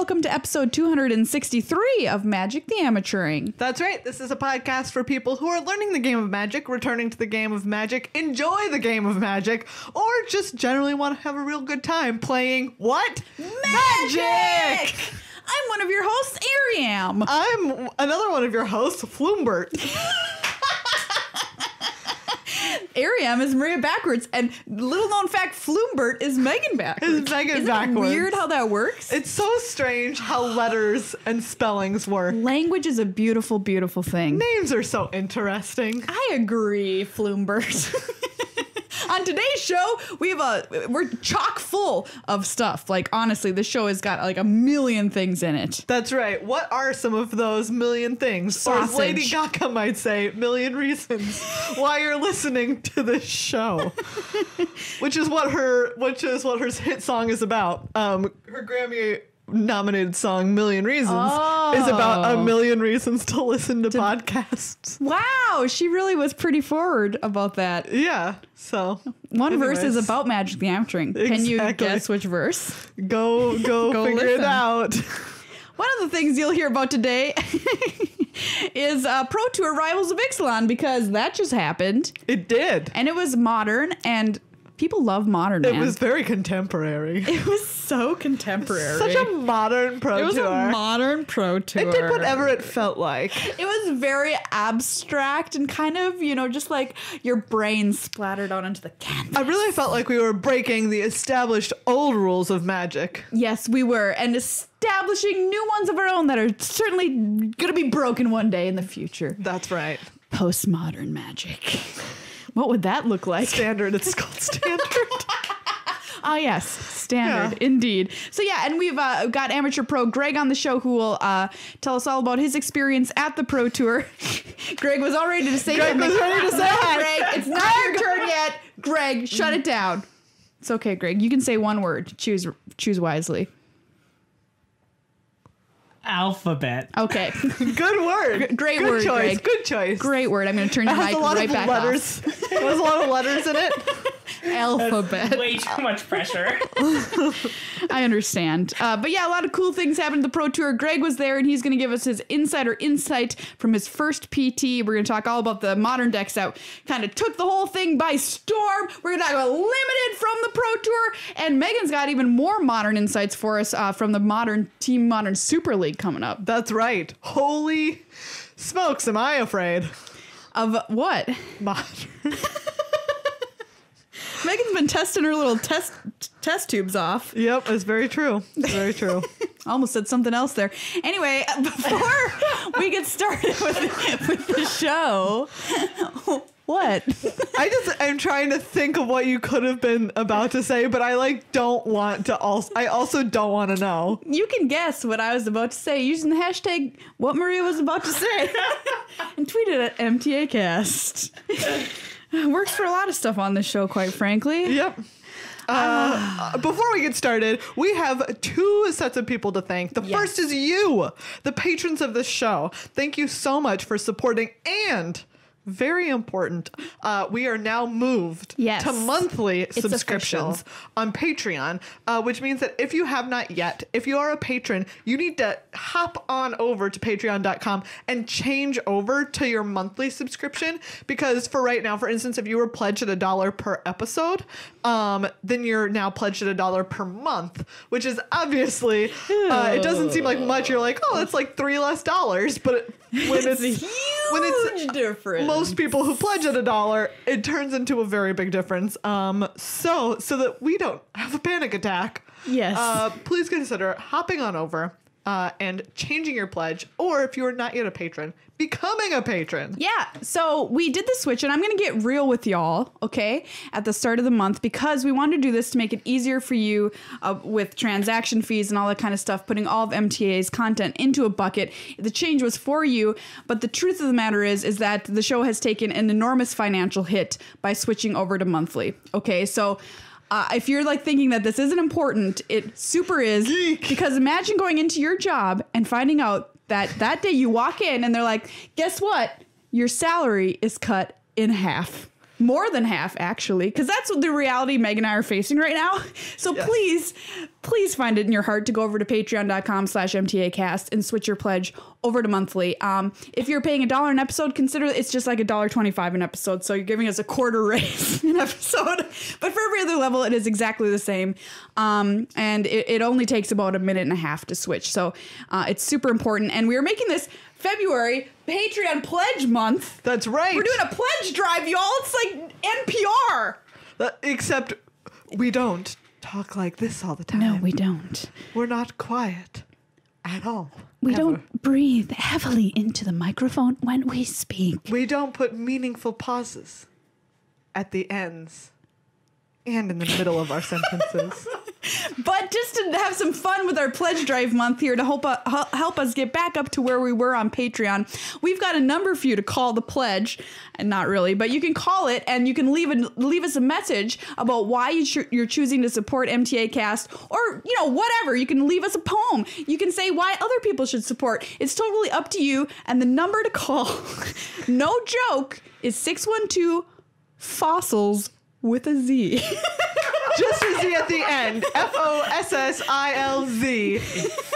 welcome to episode 263 of Magic the Amateuring. That's right. This is a podcast for people who are learning the game of Magic, returning to the game of Magic, enjoy the game of Magic, or just generally want to have a real good time playing what? Magic! I'm one of your hosts, Ariam. I'm another one of your hosts, Floombert. Ariam is Maria backwards, and little known fact, Floombert is Meghan backwards. Is Meghan Isn't backwards. It weird how that works? It's so strange how letters and spellings work. Language is a beautiful, beautiful thing. Names are so interesting. I agree, Floombert. On today's show, we're chock full of stuff. Like, honestly, this show has got like a million things in it. That's right. What are some of those million things? Sausage. Or as Lady Gaga might say, million reasons why you're listening to this show. which is what her hit song is about. Her Grammy nominated song Million Reasons is about a million reasons to listen to podcasts. Wow, she really was pretty forward about that. Yeah. So one verse is about Magic the Amateuring. Can you guess which verse? Go figure listen. it out. One of the things you'll hear about today is Pro Tour Rivals of Ixalan, because that just happened. It did. And it was modern, and people love modern, man. It was very contemporary. It was so contemporary. Such a modern Pro Tour. It was a modern Pro Tour. It did whatever it felt like. It was very abstract and kind of, just like your brain splattered out onto the canvas. I really felt like we were breaking the established old rules of Magic. Yes, we were. And establishing new ones of our own that are certainly going to be broken one day in the future. That's right. Postmodern Magic. What would that look like? Standard. It's called standard. Oh, yes. Standard. Yeah. Indeed. So, yeah, and we've got amateur pro Greg on the show, who will tell us all about his experience at the Pro Tour. Greg was all ready to say Greg was ready to say hi. Greg, it's not your turn yet. Greg, shut it down. It's okay, Greg. You can say one word. Choose wisely. Alphabet. Okay. Good word. Great Good word, choice. Greg. Good choice. Great word. I'm going to turn your mic right back letters. off. There's a lot of letters in it. Alphabet. Way too much pressure. I understand. But yeah, a lot of cool things happened at the Pro Tour. Greg was there, and he's going to give us his insider insight from his first PT. We're going to talk all about the modern decks that kind of took the whole thing by storm. We're going to talk about limited from the Pro Tour. And Megan's got even more modern insights for us from the Team Modern Super League coming up. That's right. Holy smokes, am I afraid. Of what? Modern. Megan's been testing her little test tubes off. Yep, it's very true. It's very true. Almost said something else there. Anyway, before we get started with the show, what? I'm trying to think of what you could have been about to say, but I don't want to I also don't want to know. You can guess what I was about to say using the hashtag what Maria was about to say and tweet it at MTAcast. Works for a lot of stuff on this show, quite frankly. Yep. Before we get started, we have two sets of people to thank. The first is you, the patrons of this show. Thank you so much for supporting, and very important, we are now moved to monthly subscriptions on Patreon, which means that if you have not yet, if you are a patron, you need to hop on over to patreon.com and change over to your monthly subscription, because for right now, for instance, if you were pledged at $1 per episode, then you're now pledged at $1 per month, which is obviously, it doesn't seem like much. You're like, oh, that's like $3 less, but when it's huge difference. Most people who pledge at $1, it turns into a very big difference. So that we don't have a panic attack, please consider hopping on over and changing your pledge, or if you are not yet a patron, becoming a patron. Yeah, so we did the switch, and I'm going to get real with y'all, okay, at the start of the month, because we wanted to do this to make it easier for you with transaction fees and all that kind of stuff, putting all of MTA's content into a bucket. The change was for you, but the truth of the matter is that the show has taken an enormous financial hit by switching over to monthly, okay? So if you're thinking that this isn't important, it super is. Geek. Because imagine going into your job and finding out that day you walk in and they're like, guess what? Your salary is cut in half. More than half, actually, because that's the reality Meg and I are facing right now. So please find it in your heart to go over to patreon.com/MTAcast and switch your pledge over to monthly. If you're paying $1 an episode, consider it's just like $1.25 an episode. So you're giving us a quarter raise an episode. But for every other level, it is exactly the same. And it only takes about a minute and a half to switch. So it's super important. And we are making this February Patreon Pledge Month. That's right. We're doing a pledge drive, y'all. It's like NPR. Except we don't talk like this all the time. No, we don't. We're not quiet at all. We ever. don't breathe heavily into the microphone when we speak. We don't put meaningful pauses at the ends and in the middle of our sentences. But just to have some fun with our pledge drive month here to help us get back up to where we were on Patreon, we've got a number for you to call the pledge. And not really, but you can call it and you can leave us a message about why you're choosing to support MTA Cast, or whatever. You can leave us a poem. You can say why other people should support. It's totally up to you. And the number to call, no joke, is 612 fossils with a Z. Just a Z at the end. FOSSILZ.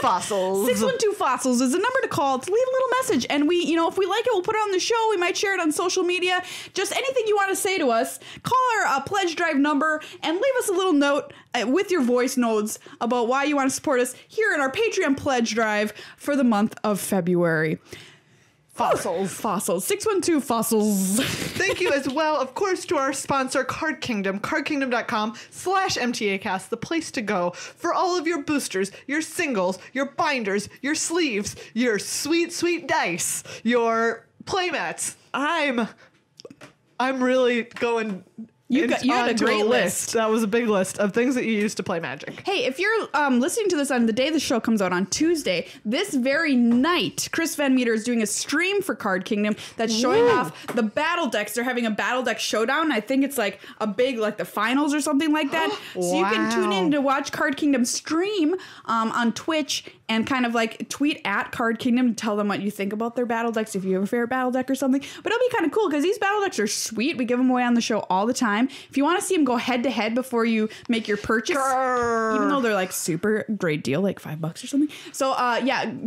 Fossils. 612 fossils is the number to call to leave a little message. And we, if we like it, we'll put it on the show. We might share it on social media. Just anything you want to say to us, call our pledge drive number and leave us a little note with your voice notes about why you want to support us here in our Patreon pledge drive for the month of February. Fossils. 612 fossils. Thank you as well, of course, to our sponsor, Card Kingdom. CardKingdom.com/MTAcast, the place to go for all of your boosters, your singles, your binders, your sleeves, your sweet, sweet dice, your playmats. I'm really going... You had a great list. That was a big list of things that you use to play Magic. Hey, if you're listening to this on the day the show comes out on Tuesday, this very night, Chris Van Meter is doing a stream for Card Kingdom that's showing off the battle decks. They're having a battle deck showdown. I think it's like a big, like the finals or something like that. So you can tune in to watch Card Kingdom stream on Twitch and kind of like tweet at Card Kingdom to tell them what you think about their battle decks, if you have a favorite battle deck or something. But it'll be kind of cool because these battle decks are sweet. We give them away on the show all the time. If you want to see them go head to head before you make your purchase, even though they're like super great deal, like $5 or something. So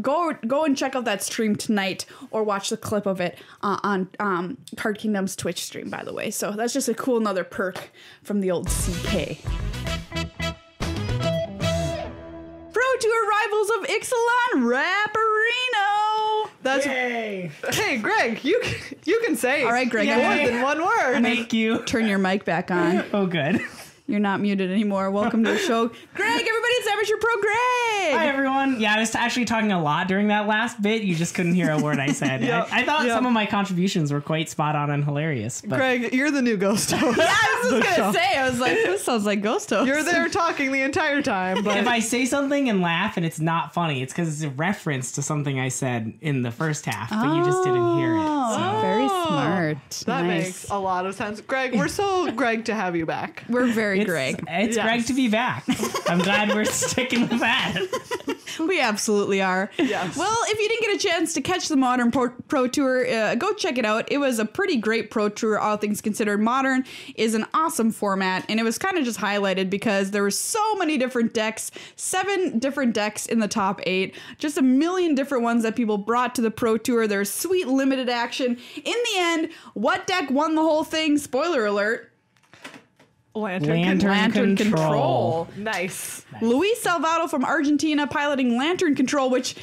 go and check out that stream tonight or watch the clip of it on Card Kingdom's Twitch stream, by the way. So that's just a cool another perk from the old CK. Pro Tour Rivals of Ixalan Rapperino. That's Yay! Hey, Greg, you can say All right, Greg. more than one word. Thank you. Turn your mic back on. Oh, good. You're not muted anymore. Welcome to the show. Greg, everybody, it's Amateur Pro Greg. Hi, everyone. Yeah, I was actually talking a lot during that last bit. You just couldn't hear a word I said. I thought some of my contributions were quite spot on and hilarious. But Greg, you're the new ghost host. Yeah, I was just going to say, I was like, this sounds like Ghost Host. You're there talking the entire time. But if I say something and laugh and it's not funny, it's because it's a reference to something I said in the first half, but you just didn't hear it. So. Very smart. That Nice. makes a lot of sense. Greg, we're so Greg to have you back. We're very Greg. It's Greg to be back. I'm glad we're sticking with that. We absolutely are. Yes. Well, if you didn't get a chance to catch the Modern Pro Tour, go check it out. It was a pretty great Pro Tour, all things considered. Modern is an awesome format, and it was kind of just highlighted because there were so many different decks, 7 different decks in the top 8, just a million different ones that people brought to the Pro Tour. There's sweet limited action. In the end, what deck won the whole thing? Spoiler alert. Lantern Control. Nice. Luis Salvato from Argentina piloting Lantern Control, which,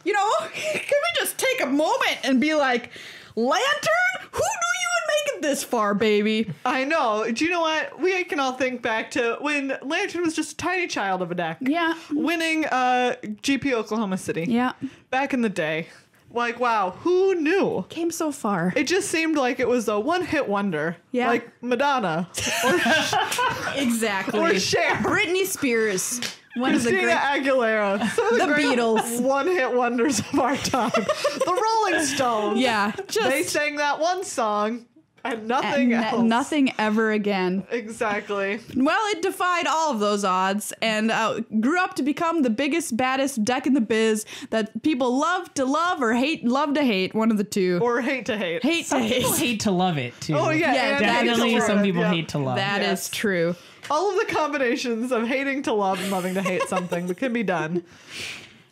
can we just take a moment and be like, Lantern? Who knew you would make it this far, baby? I know. Do you know what? We can all think back to when Lantern was just a tiny child of a deck. Yeah. Winning GP Oklahoma City. Yeah. Back in the day. Like, wow, who knew? Came so far. It just seemed like it was a one-hit wonder. Yeah. Like Madonna. Exactly. Or Cher. Britney Spears. One of the Christina great... Aguilera. Some of The great Beatles. one-hit wonders of our time. The Rolling Stones. Yeah. They sang that one song And nothing else. Nothing ever again. Exactly. Well, it defied all of those odds and grew up to become the biggest, baddest deck in the biz that people love to love or love to hate. One of the two. Or hate to hate. Some people hate to love it too. Oh, yeah. Yeah, definitely some people yeah. hate to love. That Yes. is true. All of the combinations of hating to love and loving to hate something that can be done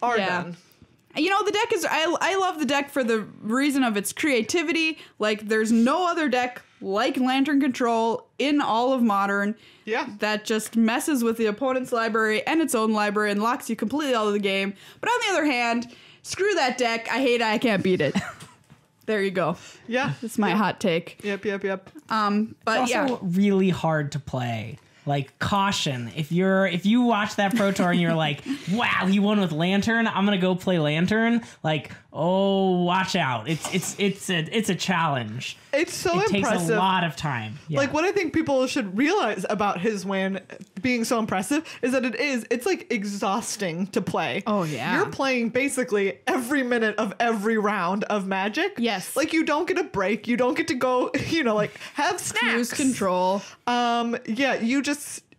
are done. You know, the deck is, I love the deck for the reason of its creativity. Like, there's no other deck like Lantern Control in all of Modern. Yeah. That just messes with the opponent's library and its own library and locks you completely out of the game. But on the other hand, screw that deck. I hate it. I can't beat it. There you go. Yeah. That's my hot take. Yep. But It's also really hard to play. Like, caution, if you watch that Pro Tour and you're like, wow, he won with Lantern, I'm gonna go play Lantern. Like, oh, watch out! It's a challenge. It's so it impressive. takes a lot of time. Yeah. Like, what I think people should realize about his win being so impressive is that it's like exhausting to play. Oh, yeah. You're playing basically every minute of every round of Magic. Yes. Like, you don't get a break. You don't get to go, like, have snacks. Cruise control. Yeah,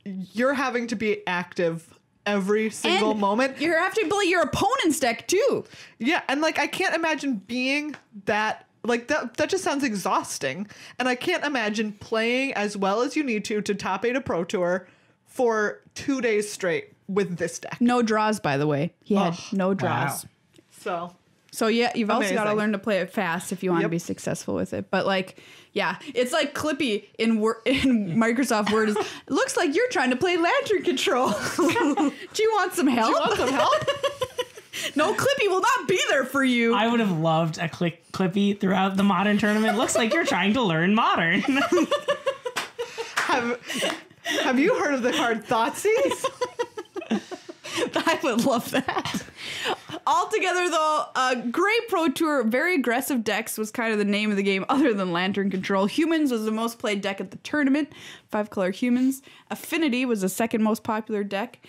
you're having to be active every single And moment. You have to play your opponent's deck, too. Yeah, and like, I can't imagine being that. Like, that just sounds exhausting. And I can't imagine playing as well as you need to top 8 a Pro Tour for 2 days straight with this deck. No draws, by the way. He had no draws. Wow. So yeah, you've also got to Amazing. learn to play it fast if you want to Yep. be successful with it. But like, yeah, it's like Clippy in Microsoft Word. It looks like you're trying to play Lantern Control. Do you want some help? No, Clippy will not be there for you. I would have loved a Clippy throughout the Modern tournament. Looks like you're trying to learn Modern. Have you heard of the card Thoughtseize? I would love that. Altogether, though, great Pro Tour, very aggressive decks was kind of the name of the game other than Lantern Control. Humans was the most played deck at the tournament, 5-color Humans. Affinity was the second most popular deck.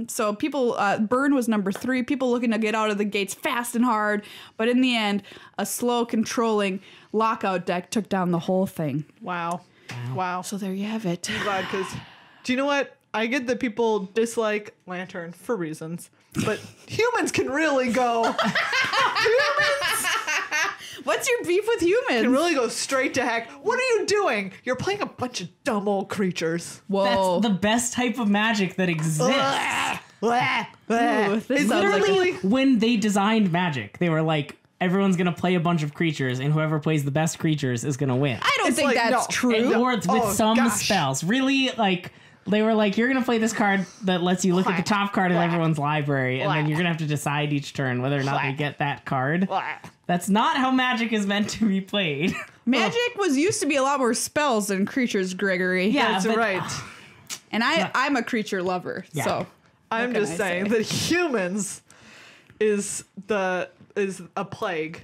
So people, Burn was number 3, people looking to get out of the gates fast and hard. But in the end, a slow controlling lockout deck took down the whole thing. Wow. So there you have it. I'm glad, because do you know what? I get that people dislike Lantern for reasons, but humans can really go. What's your beef with humans? Can really go straight to heck. What are you doing? You're playing a bunch of dumb old creatures. Whoa. That's the best type of Magic that exists. Ooh, this It's sounds like literally When they designed Magic, they were like, everyone's gonna play a bunch of creatures, and whoever plays the best creatures is gonna win. I don't It's think like, that's no. true. Or it's with Oh, some gosh. spells. Really, like, they were like, you're gonna play this card that lets you look at the top card of everyone's library, and then you're gonna have to decide each turn whether or not they get that card. That's not how Magic is meant to be played. Magic used to be a lot more spells than creatures, Gregory. Yeah, That's but- right. And I'm a creature lover, Yeah. so I'm can just I saying say? that humans is a plague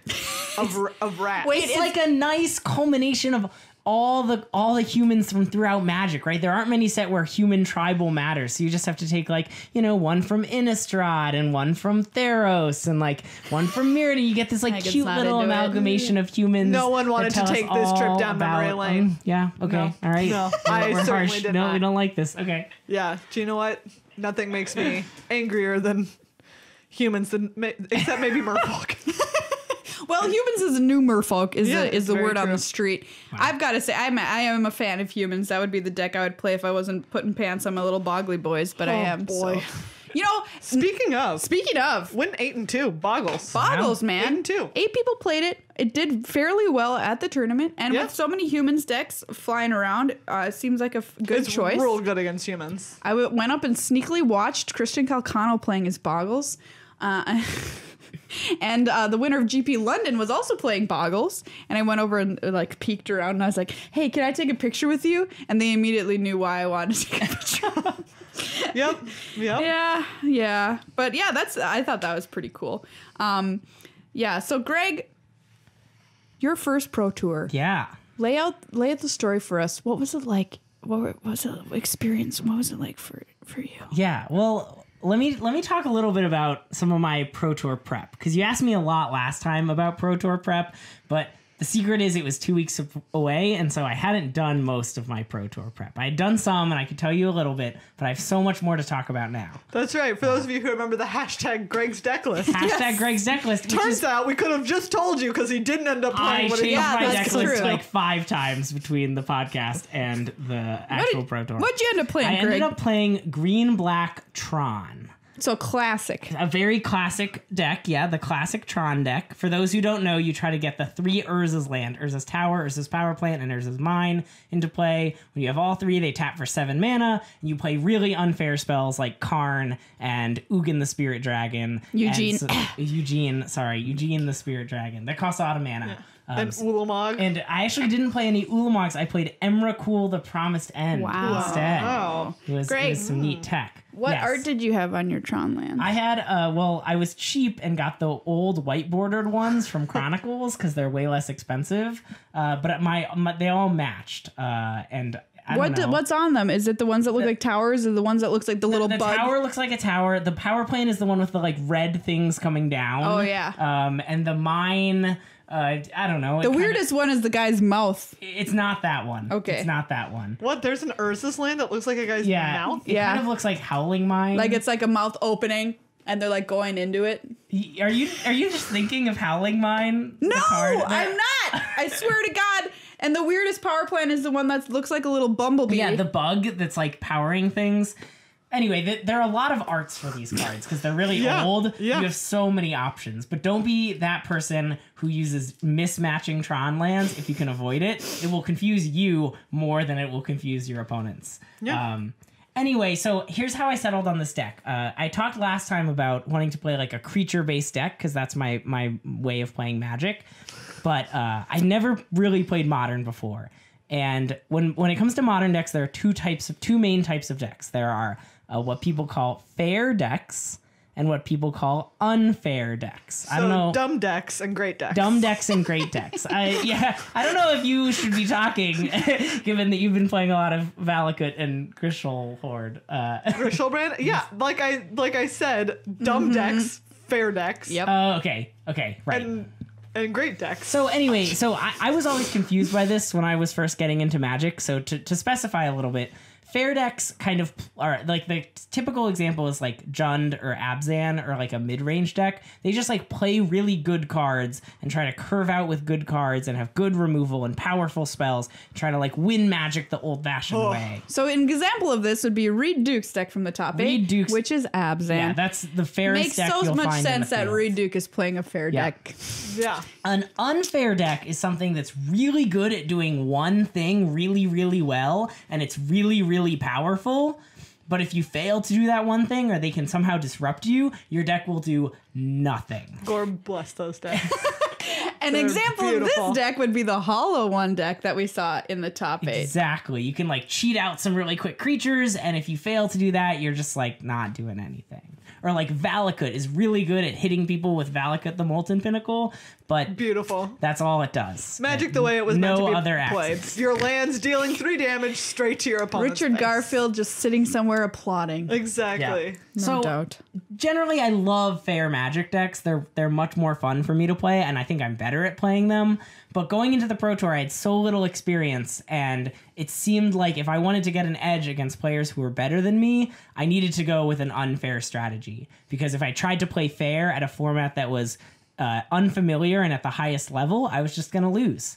of rats. Wait, It's like a nice culmination of all the humans from throughout Magic, right? There aren't many set where human tribal matters, so you just have to take one from Innistrad and one from Theros and like one from Mirrodin. You get this like Megan's cute not little into it. amalgamation of humans. No one wanted that tell to us take this trip all down memory about- lane. Yeah. Okay. No. All right. No, We're I certainly harsh. did No, not. we don't like this. Okay. Yeah. Do you know what? Nothing makes me angrier than humans, except maybe merfolk. well, humans is a new merfolk is Yeah, the it's the very word on true. the street. I've got to say I am a fan of humans. That would be the deck I would play if I wasn't putting pants on my little boggly boys, but I Oh, am. boy. So. You know, Speaking of, went win 8-2, Boggles. Boggles, man. 8-2. 8 people played it. It did fairly well at the tournament, and Yeah. with so many humans decks flying around, it seems like a good It's choice. real good against humans. I went up and sneakily watched Christian Calcano playing his Boggles. And the winner of GP London was also playing Boggles. And I went over and like peeked around and I was like, hey, can I take a picture with you? And they immediately knew why I wanted to take a picture. Yep. Yeah. But yeah, I thought that was pretty cool. Yeah, so Greg, your first Pro Tour. Yeah. Lay out the story for us. What was it like? What was the experience? What was it like for you? Yeah. Well, let me talk a little bit about some of my Pro Tour prep, because you asked me a lot last time about Pro Tour prep, but the secret is it was 2 weeks away, and so I hadn't done most of my Pro Tour prep. I had done some, and I could tell you a little bit, but I have so much more to talk about now. That's right. For those of you who remember the hashtag Greg's deck list. Hashtag Greg's deck list. Turns out we could have just told you because he didn't end up playing I what changed my that's deck list true. like 5 times between the podcast and the actual Pro Tour. What'd you end up playing, I Greg? ended up playing Green-Black Tron. So classic. A very classic deck, yeah, the classic Tron deck. For those who don't know, you try to get the 3 Urza's land, Urza's Tower, Urza's Power Plant, and Urza's Mine into play. When you have all 3, they tap for 7 mana, and you play really unfair spells like Karn and Ugin the Spirit Dragon. Eugene. Eugene the Spirit Dragon. That costs a lot of mana. And Ulamog. And I actually didn't play any Ulamogs. I played Emrakul the Promised End instead. Wow. It was some neat tech. What Yes. art did you have on your Tron land? I had, I was cheap and got the old white bordered ones from Chronicles because they're way less expensive. But they all matched. And I don't know. What's on them? Is it the ones that look like towers, or the ones that looks like the little The bug? tower looks like a tower. The power plant is the one with the like red things coming down. Oh, yeah. And the mine, I don't know. The weirdest one is the guy's mouth. It's not that one. Okay. It's not that one. What? There's an Urza's land that looks like a guy's Yeah. mouth? It Yeah. kind of looks like Howling Mine. Like it's like a mouth opening, and they're like going into it. Are you just thinking of Howling Mine? No, The card? I'm not. I swear to God. And the weirdest power plant is the one that looks like a little bumblebee. Yeah, the bug that's like powering things. Anyway, there are a lot of arts for these cards because they're really old. Yeah. You have so many options. But don't be that person who uses mismatching Tron lands if you can avoid it. It will confuse you more than it will confuse your opponents. Yeah. Anyway, so here's how I settled on this deck. I talked last time about wanting to play like a creature-based deck because that's my way of playing Magic. But I never really played Modern before. And when it comes to Modern decks, there are two main types of decks. There are what people call fair decks and what people call unfair decks. I don't know. Dumb decks and great decks. Dumb decks and great decks. I don't know if you should be talking, given that you've been playing a lot of Valakut and Grishol Horde. Grishlebrand? Yeah, like I said, dumb decks, fair decks. Yep. Okay, right. And great decks. So anyway, I was always confused by this when I was first getting into Magic. So to specify a little bit, fair decks kind of are like the typical example is like Jund or Abzan or like a mid-range deck. They just like play really good cards and try to curve out with good cards and have good removal and powerful spells, trying to like win Magic the old-fashioned way. So an example of this would be Reed Duke's deck from the top Reed 8, Duke's- which is Abzan. Yeah, that's the fairest Makes deck so you'll much find sense in the that field. Reed Duke is playing a fair Yeah. deck. Yeah. An unfair deck is something that's really good at doing one thing really, really well, and it's really, really powerful. But if you fail to do that one thing, or they can somehow disrupt you, your deck will do nothing. God bless those decks. An They're example beautiful. of this deck would be the Hollow One deck that we saw in the top 8. Exactly. You can like cheat out some really quick creatures, and if you fail to do that, you're just like not doing anything. Or like Valakut is really good at hitting people with Valakut the Molten Pinnacle, but Beautiful. that's all it does. Magic the way it was No meant to be other played. access. Your land's dealing 3 damage straight to your opponent's Richard face. Garfield just sitting somewhere applauding. Exactly. No So doubt. generally, I love fair Magic decks. They're much more fun for me to play, and I think I'm better at playing them. But going into the Pro Tour, I had so little experience, and it seemed like if I wanted to get an edge against players who were better than me, I needed to go with an unfair strategy. Because if I tried to play fair at a format that was unfamiliar and at the highest level, I was just going to lose.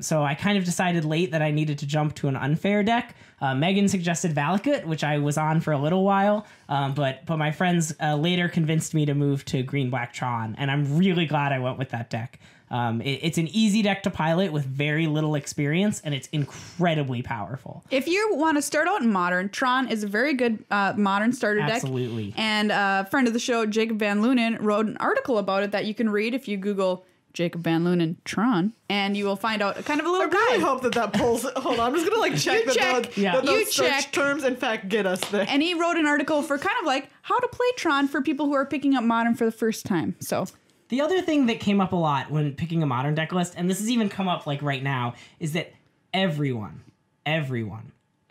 So I kind of decided late that I needed to jump to an unfair deck. Meghan suggested Valakut, which I was on for a little while, but my friends later convinced me to move to Green-Black Tron, and I'm really glad I went with that deck. It's an easy deck to pilot with very little experience, and it's incredibly powerful. If you want to start out in Modern, Tron is a very good Modern starter deck. Absolutely. And a friend of the show, Jacob Van Lunen, wrote an article about it that you can read if you Google Jacob Van Lunen Tron, and you will find out kind of a I little really guide. hope that pulls. Hold on, I'm just gonna like check You check. that Yeah. those You search check. terms in fact get us there. And he wrote an article for kind of like how to play Tron for people who are picking up Modern for the first time. So The other thing that came up a lot when picking a Modern deck list, and this has even come up like right now, is that everyone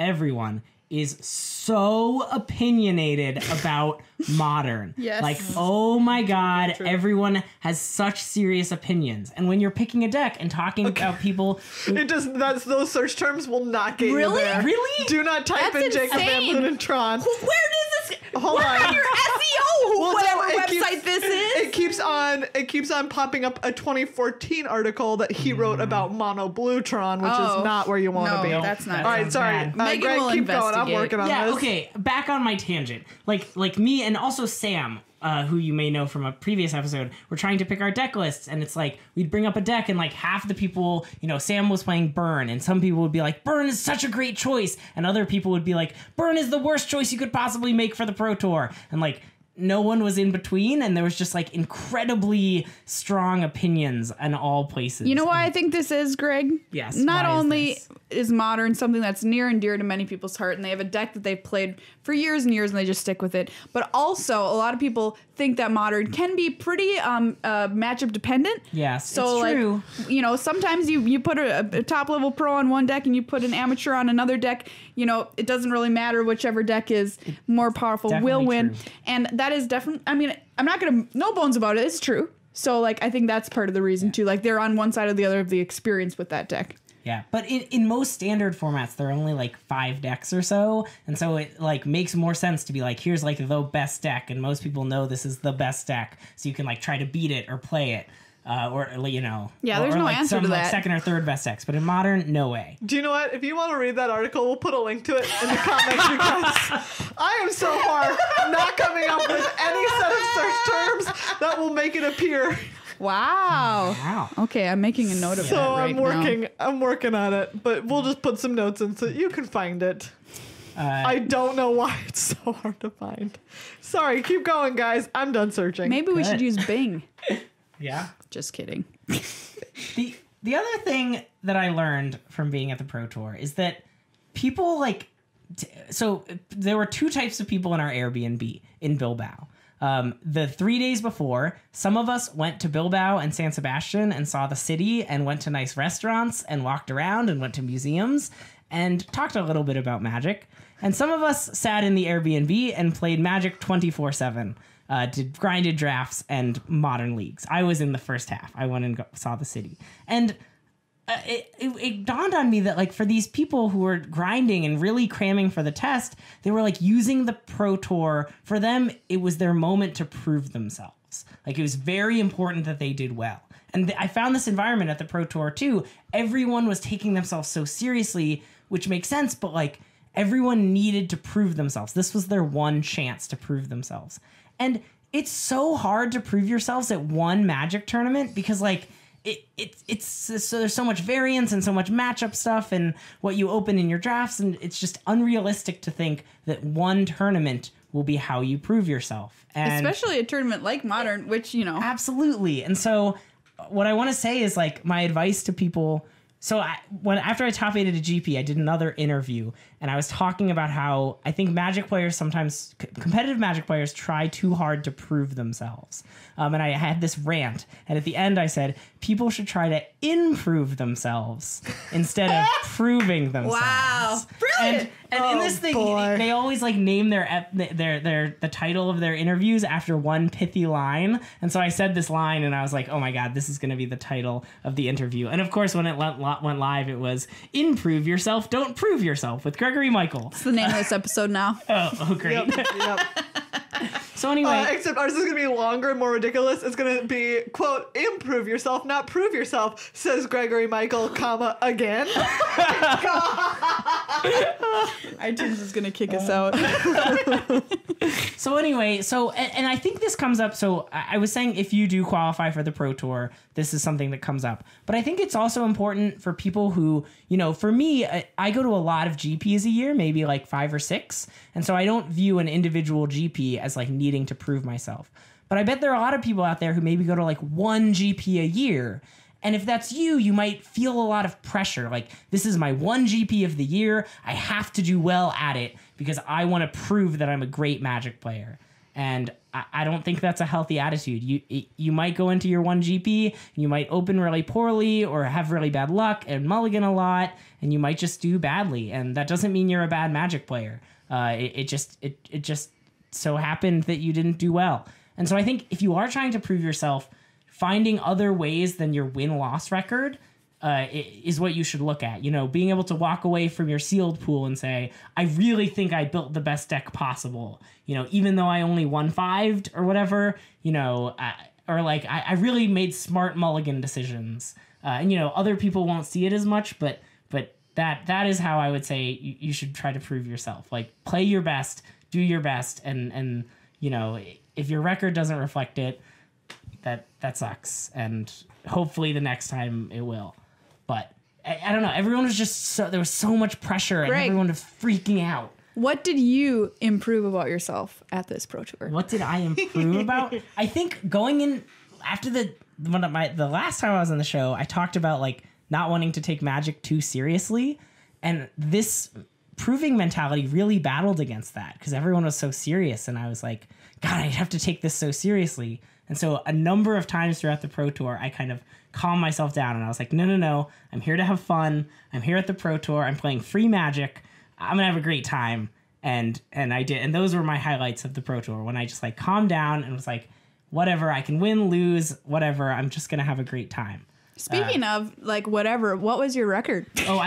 everyone is so opinionated about Modern. Yes. Like, oh my God, everyone has such serious opinions. And when you're picking a deck and talking about people... Those search terms will not get Really? you there. Really? Do not type That's in Jacob Van insane. Loon and Tron. Where does this... Hold Work on. on your SEO, Well, whatever no, website this is. It keeps on popping up a 2014 article that he wrote about Mono Bluetron, which Oh. is not where you want to No, be. that's not. All right, sorry. bad. Megan Greg, will keep going. I'm investigate. working on Yeah, this. okay, back on my tangent. Like me and also Sam, who you may know from a previous episode, were trying to pick our deck lists, and it's like we'd bring up a deck, and like half the people, Sam was playing Burn, and some people would be like, Burn is such a great choice, and other people would be like, Burn is the worst choice you could possibly make for the Pro Tour, and like no one was in between, and there was just like incredibly strong opinions in all places. You know why I think this is, Greg? Yes, Not why is only this? is Modern something that's near and dear to many people's heart, and they have a deck that they've played for years and years, and they just stick with it. But also, a lot of people think that Modern can be pretty matchup dependent. Yes, so it's true. Sometimes you put a top level pro on one deck, and you put an amateur on another deck. It doesn't really matter whichever deck is more powerful will Definitely win, true. and that is definitely. I mean, I'm not gonna no bones about it. It's true. So like I think that's part of the reason too. Like they're on one side or the other of the experience with that deck. Yeah, but in most standard formats, there are only like 5 decks or so, and so it like makes more sense to be like, here's like the best deck, and most people know this is the best deck, so you can like try to beat it or play it, Yeah, or there's no like answer some to like that. second or third best decks. But in Modern, no way. Do you know what? If you want to read that article, we'll put a link to it in the comments because I am so far not coming up with any set of search terms that will make it appear. Wow. Wow. Okay, I'm making a note of So that right I'm working on it, but we'll just put some notes in so you can find it. I don't know why it's so hard to find. Sorry, keep going, guys. I'm done searching. now. Maybe we should Good. use Bing. Yeah. Just kidding. The other thing that I learned from being at the Pro Tour is that people like so there were 2 types of people in our Airbnb in Bilbao. The 3 days before, some of us went to Bilbao and San Sebastian and saw the city and went to nice restaurants and walked around and went to museums and talked a little bit about Magic. And some of us sat in the Airbnb and played Magic 24/7. Did grinded drafts and Modern leagues. I was in the first half. I went and saw the city. And it dawned on me that like for these people who were grinding and really cramming for the test, they were like using the Pro Tour. For them, it was their moment to prove themselves. Like it was very important that they did well. And I found this environment at the Pro Tour too. Everyone was taking themselves so seriously, which makes sense, but like everyone needed to prove themselves. This was their one chance to prove themselves. And it's so hard to prove yourselves at one Magic tournament because like it's so there's so much variance and so much matchup stuff and what you open in your drafts, and it's just unrealistic to think that one tournament will be how you prove yourself. And Especially a tournament like Modern, which, absolutely. And so what I want to say is like my advice to people. So after I top 8 at a GP, I did another interview, and I was talking about how I think Magic players sometimes, competitive Magic players, try too hard to prove themselves. And I had this rant, and at the end I said, people should try to improve themselves instead of proving themselves. Wow. Brilliant. And in this thing, boy. they always like name the title of their interviews after one pithy line. And so I said this line, and I was like, oh my God, this is going to be the title of the interview. And of course, when it went live, it was Improve Yourself, Don't Prove Yourself with Gregory Michael. It's the name of this episode now. Oh, great. Yep. So anyway, Except ours is going to be longer and more ridiculous. It's going to be, quote, improve yourself, not prove yourself, says Gregory Michael, comma, again. iTunes is going to kick us out. So anyway, and I think this comes up. So I was saying if you do qualify for the Pro Tour, this is something that comes up. But I think it's also important for people who, for me, I go to a lot of GPs a year, maybe like 5 or 6. And so I don't view an individual GP as like needing to prove myself. But I bet there are a lot of people out there who maybe go to like 1 GP a year. And if that's you, you might feel a lot of pressure. Like, this is my 1 GP of the year. I have to do well at it because I want to prove that I'm a great Magic player. And I don't think that's a healthy attitude. You might go into your one GP, and you might open really poorly or have really bad luck and mulligan a lot, and you might just do badly. And that doesn't mean you're a bad Magic player. It just so happened that you didn't do well. And so I think if you are trying to prove yourself, finding other ways than your win-loss record is what you should look at. You know, being able to walk away from your sealed pool and say, I really think I built the best deck possible. You know, even though I only won 5 or whatever, you know, or like I really made smart mulligan decisions. And, you know, other people won't see it as much, but that is how I would say you should try to prove yourself. Like, play your best, do your best, and you know, if your record doesn't reflect it, that sucks. And hopefully the next time it will. But I don't know. Everyone was just there was so much pressure, and everyone was freaking out. What did you improve about yourself at this Pro Tour? What did I improve about? I think going in after the last time I was on the show, I talked about like not wanting to take Magic too seriously, and this proving mentality really battled against that because everyone was so serious, and I was like, God, I have to take this so seriously. And so a number of times throughout the Pro Tour, I kind of calmed myself down, and I was like, no, I'm here to have fun. I'm here at the Pro Tour. I'm playing free Magic. I'm gonna have a great time. And I did, and those were my highlights of the Pro Tour, when I just like calmed down and was like, whatever, I can win, lose, whatever, I'm just gonna have a great time. Speaking of like whatever, what was your record? Oh,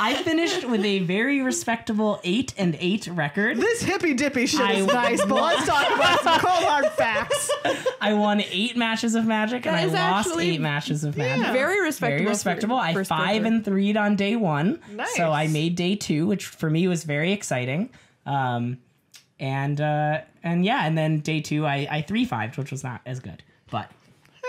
I finished with a very respectable 8-8 record. This hippy dippy shit is nice, but let's talk about some cold hard facts. I won 8 matches of Magic, and I lost 8 matches of Magic. Very respectable. Very respectable. I 5-3'd on day 1. Nice. So I made day 2, which for me was very exciting. And then day 2 I 3-5'd, which was not as good. But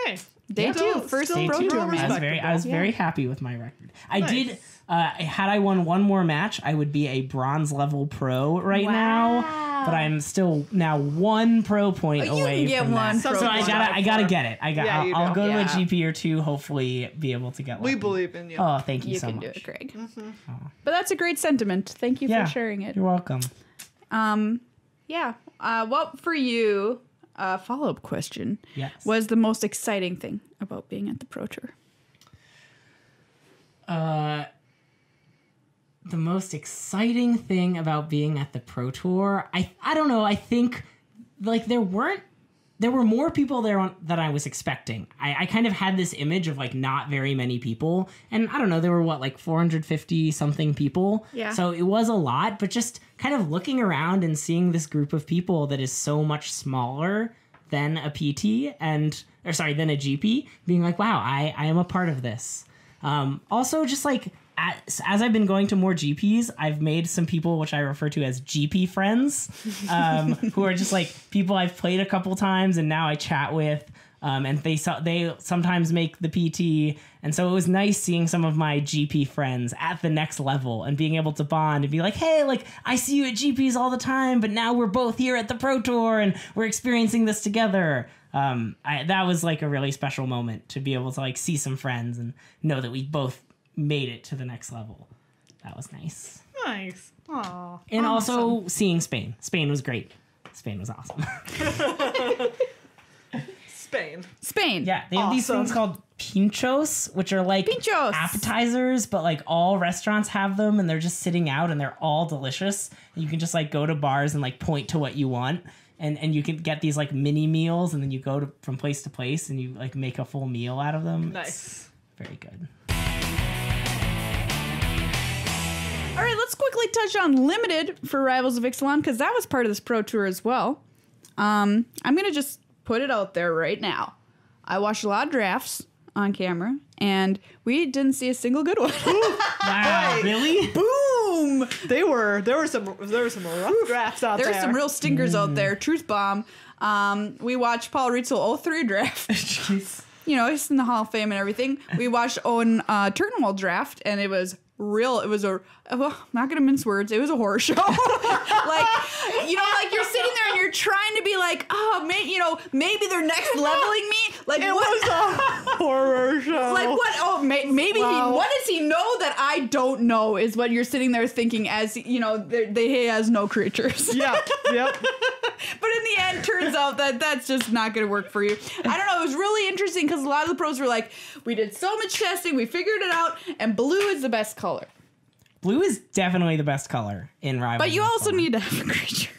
hey, day 2, first day Pro 2, Tour. I was very happy with my record. I did. Had I won one more match, I would be a bronze level pro right now. But I'm still now 1 pro point away from that. So I gotta get it. I'll go to a GP or 2. Hopefully, be able to get. We believe in you. Oh, thank you so much. You can do it, Greg. Mm-hmm. Oh. But that's a great sentiment. Thank you for sharing it. You're welcome. What for you? Follow-up question. Yes. Was the most exciting thing about being at the Pro Tour? The most exciting thing about being at the Pro Tour, I don't know. I think like there were more people there than I was expecting. I kind of had this image of like not very many people, and I don't know. There were like 450 something people. Yeah. So it was a lot, but just kind of looking around and seeing this group of people that is so much smaller than a PT than a GP, being like, wow, I am a part of this. Also, just like. As I've been going to more GPs, I've made some people which I refer to as GP friends, who are just like people I've played a couple times and now I chat with, and they sometimes make the PT, and so it was nice seeing some of my GP friends at the next level and being able to bond and be like, hey, like I see you at GPs all the time, but now we're both here at the Pro Tour and we're experiencing this together. That was like a really special moment to be able to like see some friends and know that we both made it to the next level. That was nice. Nice. Aww. And also seeing Spain. Spain was great. Spain was awesome. Spain. Yeah, they have these things called pinchos, which are like appetizers, but like all restaurants have them, and they're just sitting out, and they're all delicious. And you can just like go to bars and like point to what you want. And you can get these like mini meals, and then you go from place to place, and you like make a full meal out of them. Nice. It's very good. All right, let's quickly touch on Limited for Rivals of Ixalan, because that was part of this Pro Tour as well. I'm going to just put it out there right now. I watched a lot of drafts on camera, and we didn't see a single good one. Wow, really? Boom! There were some rough drafts out there. There were some real stinkers out there. Truth bomb. We watched Paul Rietzel 03 draft. Jeez. you know, he's in the Hall of Fame and everything. We watched Owen Turnwell draft, and it was real. It was not gonna mince words. It was a horror show. Like, you know, like you're sitting there and you're trying to be like, oh, maybe they're next leveling me. Like, It what? was a horror show. Like what? Oh, maybe what does he know that I don't know? Is what you're sitting there thinking as you know he has no creatures. Yep. But in the end, turns out that that's just not going to work for you. I don't know. It was really interesting because a lot of the pros were like, we did so much testing, we figured it out, and blue is the best color. Blue is definitely the best color in Rivals. But you of also Ixalan. need to have a creature.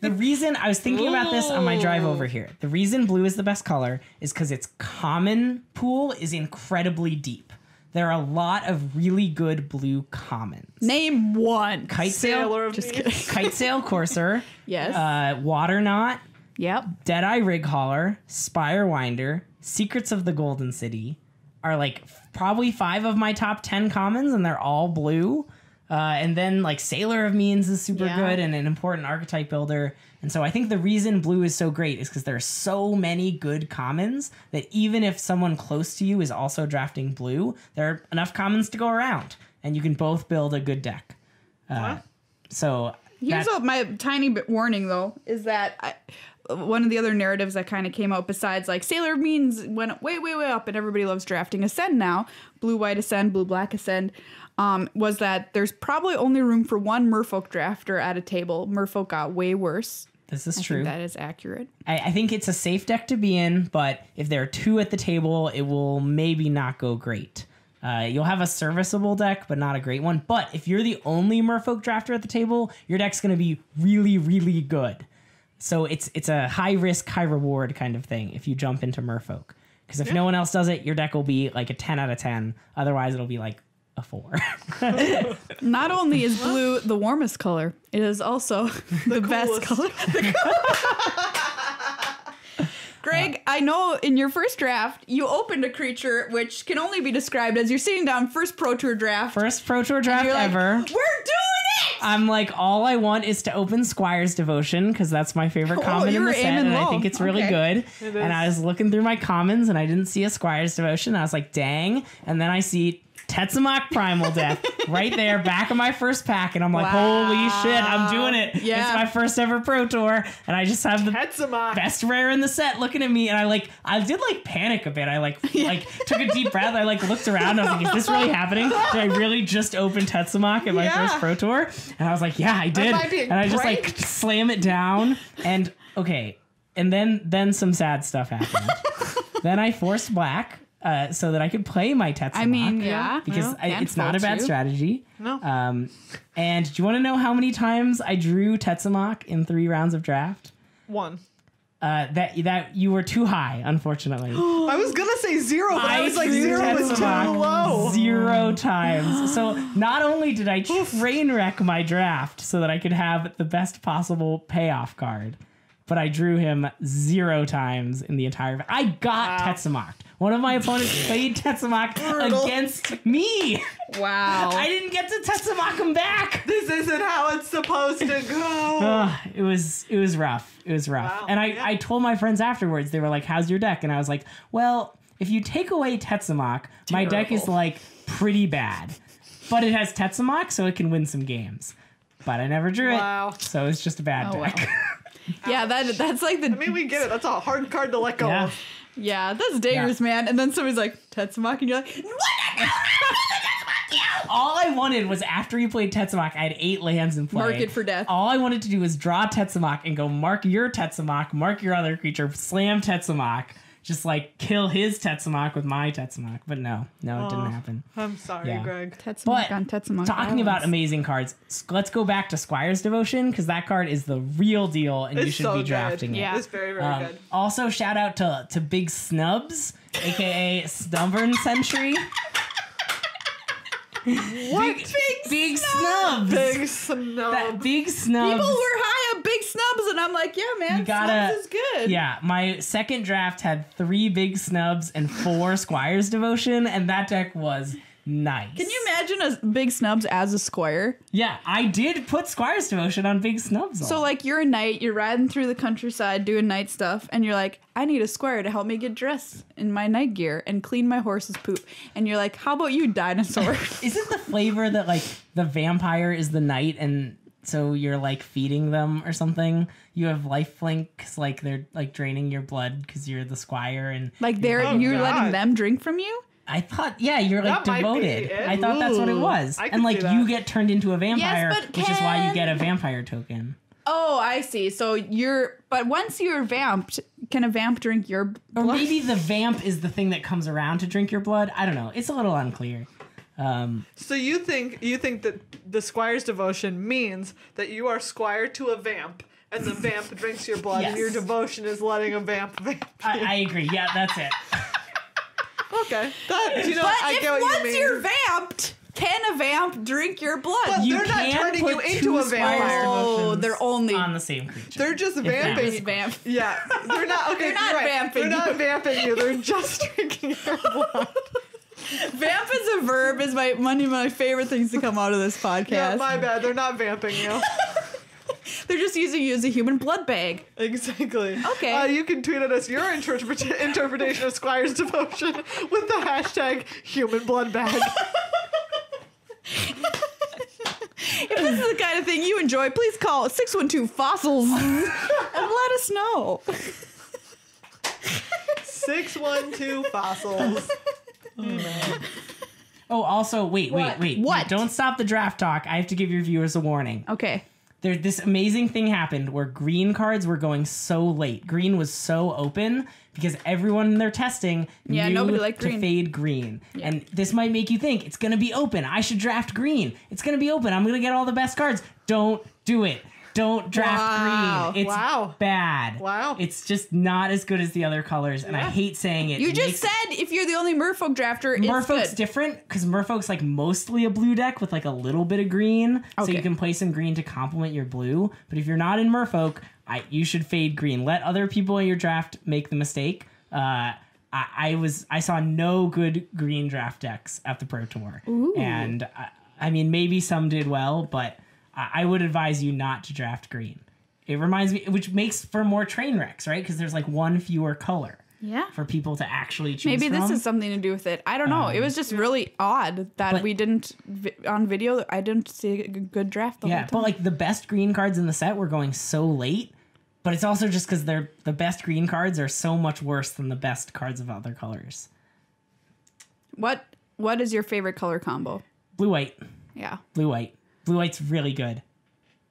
The reason I was thinking about this on my drive over here, the reason blue is the best color is because its common pool is incredibly deep. There are a lot of really good blue commons. Name one. Kite Sailor Sail, of Just me. kidding. Kite Sail Courser, Yes. Water Knot, Yep. Deadeye Rig Hauler, Spire Winder, Secrets of the Golden City are like probably 5 of my top 10 commons, and they're all blue. And then like Sailor of Means is super good and an important archetype builder. And so I think the reason blue is so great is because there are so many good commons that even if someone close to you is also drafting blue, there are enough commons to go around, and you can both build a good deck. So Here's my tiny bit warning, though, is that one of the other narratives that kind of came out besides like Sailor Means went way, way, way up and everybody loves drafting Ascend now, blue-white Ascend, blue-black Ascend, was that there's probably only room for one Merfolk drafter at a table. Merfolk got way worse. this is I true. think that is accurate. I think it's a safe deck to be in, but if there are 2 at the table, it will maybe not go great. You'll have a serviceable deck, but not a great one. But if you're the only Merfolk drafter at the table, your deck's going to be really, really good. So it's a high risk, high reward kind of thing if you jump into Merfolk. Because if no one else does it, your deck will be like a 10 out of 10. Otherwise, it'll be like a 4. Not only is blue the warmest color, it is also the best color. Greg, I know in your first draft, you opened a creature which can only be described as you're sitting down first Pro Tour draft. First Pro Tour draft you're like, ever. We're doing it! I'm like, all I want is to open Squire's Devotion because that's my favorite common you in were the set, aiming and I low. think it's really Okay. good. And I was looking through my commons, and I didn't see a Squire's Devotion. I was like, dang. And then I see Tetzimoc Primal Death right there, back of my first pack, and I'm like, holy shit, I'm doing it. Yeah. It's my first ever Pro Tour, and I just have the Tetzimoc. best rare in the set looking at me, and I did like panic a bit. I like took a deep breath. I like looked around. I was like, is this really happening? Did I really just open Tetzimoc at my first Pro Tour? And I was like, yeah, I did. might be And I just like great. slam it down, and okay, and then some sad stuff happened. Then I forced black. So that I could play my Tetzimoc. I mean, yeah. Because Can't it's not a fault bad you. strategy. No. And do you want to know how many times I drew Tetzimoc in 3 rounds of draft? 1. That you were too high, unfortunately. I was gonna say 0, but I was like drew 0 was too Tetzimoc low. 0 times. So not only did I train wreck my draft so that I could have the best possible payoff card, but I drew him 0 times in the entire. I got Tetzimoc. One of my opponents played Tetzimoc against me. Wow. I didn't get to Tetzimoc him back. This isn't how it's supposed to go. It was rough. It was rough. Wow. And I told my friends afterwards, they were like, how's your deck? And I was like, well, if you take away Tetzimoc, my deck is like pretty bad. But it has Tetzimoc, so it can win some games. But I never drew Wow. it. So it's just a bad deck. Wow. Yeah, that's like the. I mean, we get it. That's a hard card to let go Yeah. of. Yeah, that's daggers, man. And then somebody's like, Tetzimoc, and you're like, what? All I wanted was after you played Tetzimoc, I had 8 lands in play. Mark it for death. All I wanted to do was draw Tetzimoc and go mark your Tetzimoc, mark your other creature, slam Tetzimoc, just like kill his Tetzimoc with my Tetzimoc. But no, it didn't happen. I'm sorry, Yeah. Greg. Tetzimoc But on Tetzimoc. talking about amazing cards, let's go back to Squire's Devotion because that card is the real deal and you It's should so be good. drafting Yeah. it. It's very, very good. Also, shout out to Big Snubs, aka Stubborn Sentry. What? Big Snubs. Big snub. That Big Snubs. People were high on Big Snubs, and I'm like, yeah, man, You gotta- Snubs is good. Yeah, my second draft had 3 Big Snubs and 4 Squire's Devotion, and that deck was nice. Can you imagine imagine a Big Snubs as a squire? Yeah, I did put Squire's Devotion on Big Snubs. So like you're a knight, you're riding through the countryside doing knight stuff, and you're like, I need a squire to help me get dressed in my knight gear and clean my horse's poop. And you're like, how about you, dinosaur? Isn't the flavor that like the vampire is the knight and so you're like feeding them or something? You have lifelink 'cause like they're like draining your blood because you're the squire and Like you're God. letting them drink from you? I thought, yeah, you're like That might be devoted. it. I thought that's what it was. I And could like see that. you get turned into a vampire, but which is why you can- get a vampire token. Oh, I see. So but once you're vamped, can a vamp drink your Or blood? maybe the vamp is the thing that comes around to drink your blood. I don't know. It's a little unclear. So you think that the Squire's Devotion means that you are squire to a vamp, and the vamp drinks your blood, and Yes. your devotion is letting a vamp. I agree. Yeah, that's it. Okay, do you know? But I if get what once you mean. you're vamped, can a vamp drink your blood? But You they're not can turning you put into two a Squire's vampire. Oh, Devotions they're only on the same creature. They're just If vamping. that just vamp. Yeah, they're not. Okay, They're not you're right. vamping They're not you. vamping you. They're just drinking your blood. Vamp is a verb is one of my favorite things to come out of this podcast. Yeah, my bad. They're not vamping you. They're just using you as a human blood bag. Exactly. Okay. You can tweet at us your interpretation of Squire's Devotion with the hashtag human blood bag. If this is the kind of thing you enjoy, please call 612-FOSSILS and let us know. 612 fossils. Oh, also, wait. What? Don't stop the draft talk. I have to give your viewers a warning. Okay. This amazing thing happened where green cards were going so late. Green was so open because everyone in their testing Yeah, knew nobody liked to green. fade green. Yeah. And this might make you think, it's going to be open. I should draft green. It's going to be open. I'm going to get all the best cards. Don't do it. Don't draft Wow. green. It's Wow. bad. Wow. It's just not as good as the other colors, and I hate saying it. You It just makes- said if you're the only Merfolk drafter, it's Merfolk's good. different because Merfolk's like mostly a blue deck with like a little bit of green, so Okay. you can play some green to complement your blue. But if you're not in Merfolk, you should fade green. Let other people in your draft make the mistake. I saw no good green draft decks at the Pro Tour, and I mean maybe some did well, but I would advise you not to draft green. It reminds me, which makes for more train wrecks, right? Because there's like one fewer color. Yeah. For people to actually choose Maybe this from. is something to do with it. I don't know. It was just really odd that But- we didn't, on video, I didn't see a good draft the whole Yeah, time. but like the best green cards in the set were going so late, but it's also just because the best green cards are so much worse than the best cards of other colors. What is your favorite color combo? Blue white, Yeah. blue white, blue white's really good.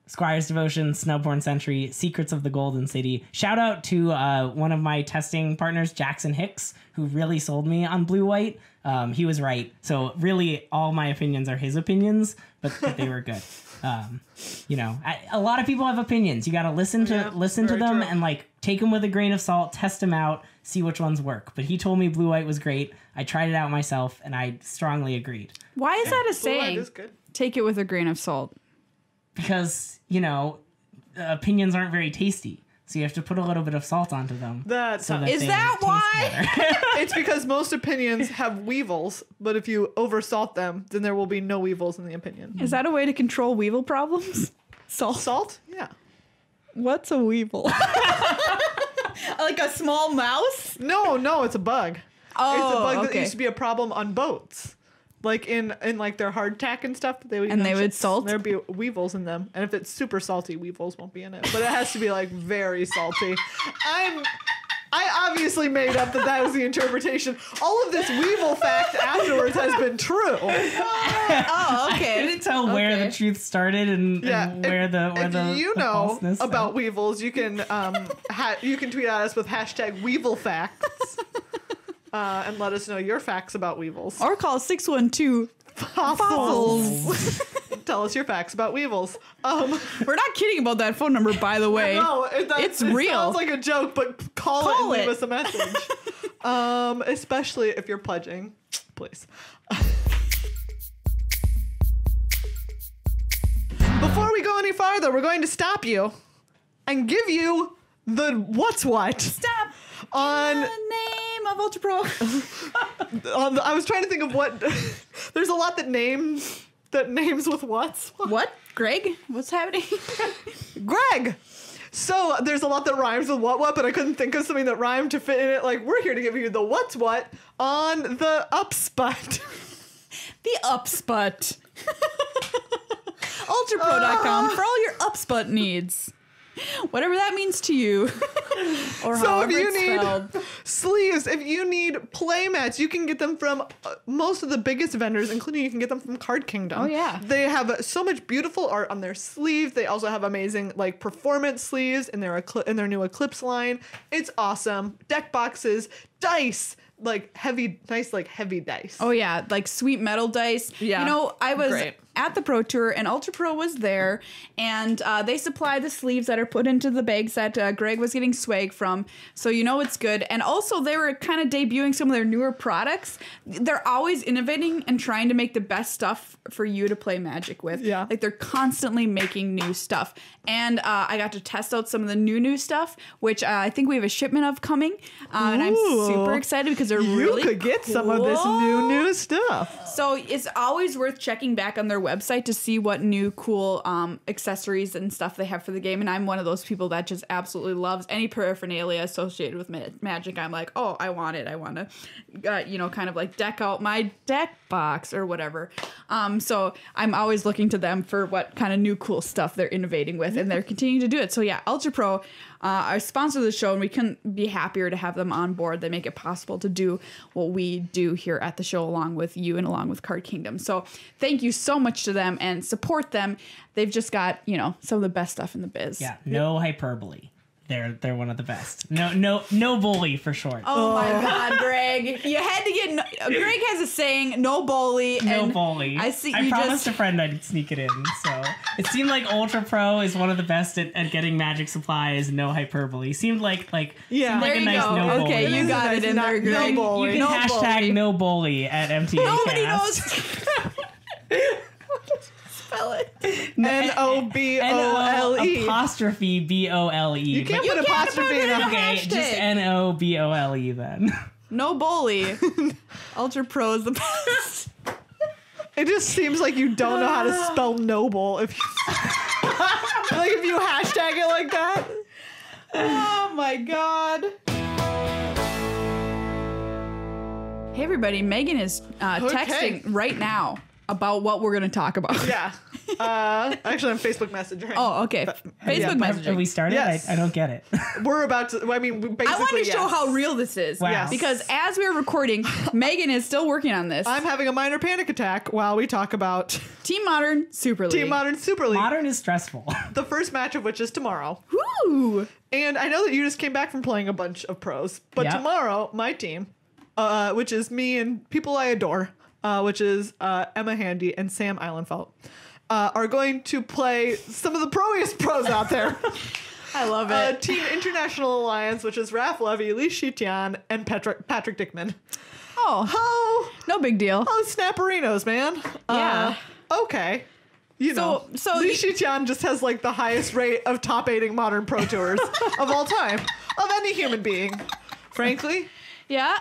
Squire's Devotion, Snubborn Sentry, Secrets of the Golden City. Shout out to one of my testing partners, Jackson Hicks, who really sold me on blue white. He was right. So really, all my opinions are his opinions, but they were good. A lot of people have opinions. You got to listen to very them true. and like take them with a grain of salt, test them out, see which ones work. But he told me blue white was great. I tried it out myself, and I strongly agreed Why is that a Blue saying? light is good. Take it with a grain of salt. because opinions aren't very tasty. So you have to put a little bit of salt onto them. That's so Is they that taste why? better. It's because most opinions have weevils, but if you oversalt them, then there will be no weevils in the opinion. Is that a way to control weevil problems? Salt. Salt? Yeah. What's a weevil? Like a small mouse? No, it's a bug. Oh, It's a bug that okay. used to be a problem on boats. Like in like their hardtack and stuff, they would And use they on would ships, salt? There'd be weevils in them, and if it's super salty, weevils won't be in it. But it has to be like very salty. I obviously made up that was the interpretation. All of this weevil fact afterwards has been true. Oh, I okay. couldn't tell where the truth started and where the if you the know falseness about fell. weevils, you can you can tweet at us with hashtag weevil facts. And let us know your facts about weevils. Or call 612 fossils. Tell us your facts about weevils. We're not kidding about that phone number, by the way. No, It's it real. sounds like a joke, but call it and Call leave it. us a message. Especially if you're pledging, please. Before we go any farther, we're going to stop you and give you the what's what Stop. on In the name off Ultra Pro? I was trying to think of what. There's a lot that names with what's. What? Greg? What's happening? Greg! So there's a lot that rhymes with what, but I couldn't think of something that rhymed to fit in it. Like, we're here to give you the what's what on the upsput. The upsput. UltraPro.com for all your upsput needs. Whatever that means to you. Or So if however you it's need spelled. sleeves, if you need play mats, you can get them from most of the biggest vendors, including you can get them from Card Kingdom. Oh, yeah. They have so much beautiful art on their sleeves. They also have amazing like performance sleeves in their new Eclipse line. It's awesome. Deck boxes, dice, like heavy dice. Oh yeah, like sweet metal dice. Yeah, You know, I was great. at the Pro Tour and Ultra Pro was there, and they supply the sleeves that are put into the bags that Greg was getting swag from. So you know it's good. And also they were kind of debuting some of their newer products. They're always innovating and trying to make the best stuff for you to play Magic with. Yeah. Like they're constantly making new stuff. And I got to test out some of the new stuff, which I think we have a shipment of coming. And I'm Ooh. super excited because they're You really could get some of this cool. new stuff. So it's always worth checking back on their website to see what new cool accessories and stuff they have for the game. And I'm one of those people that just absolutely loves any paraphernalia associated with Magic. I'm like, oh, I want it. I want to, kind of like deck out my deck box or whatever. So I'm always looking to them for what kind of new cool stuff they're innovating with, and they're continuing to do it. So yeah, Ultra Pro are sponsor of the show, and we couldn't be happier to have them on board. They make it possible to do what we do here at the show along with you and along with Card Kingdom. So thank you so much to them and support them. They've just got, some of the best stuff in the biz. Yeah, no hyperbole. They're one of the best. No bully for short. Oh my God, Greg! You had to get. Greg has a saying: "No bully." No and bully. I see. I You promised just. a friend I'd sneak it in. So it seemed like Ultra Pro is one of the best at getting Magic supplies. No hyperbole. Seemed like Yeah. seemed like There a you nice go. no bully. Okay, you got it in Not- there, no Greg. bully. You can No hashtag bully. no bully at MTA. Nobody Cast. knows. Spell it. NOBOLE. Apostrophe BOLE. You can't put apostrophe in a Okay, hashtag. just NOBOLE then. No bully. Ultra Pro is the best. It just seems like you don't know how to spell noble if you if you hashtag it like that. Oh my God. Hey everybody, Megan is texting right now about what we're going to talk about. Yeah. Actually, on Facebook Messenger. Oh, okay. Facebook yeah, messaging. Have we started? Yes. I don't get it. We're about to. I mean, basically, I want to show yes. how real this is. Wow. Yes. Because as we were recording, Megan is still working on this. I'm having a minor panic attack while we talk about Team Modern Super League. Team Modern Super League. Modern is stressful. The first match of which is tomorrow. Woo! And I know that you just came back from playing a bunch of pros, but Yep. tomorrow, my team, which is me and people I adore, which is Emma Handy and Sam Eilenfeld, are going to play some of the proiest pros out there. I love it. Team International Alliance, which is Raph Levy, Lee Shitian, and Patrick Dickman. Oh, no big deal. snapperinos, man. Yeah. Okay. So Lee Shitian just has like the highest rate of top 8ing modern pro tours of all time, of any human being, frankly. Yeah.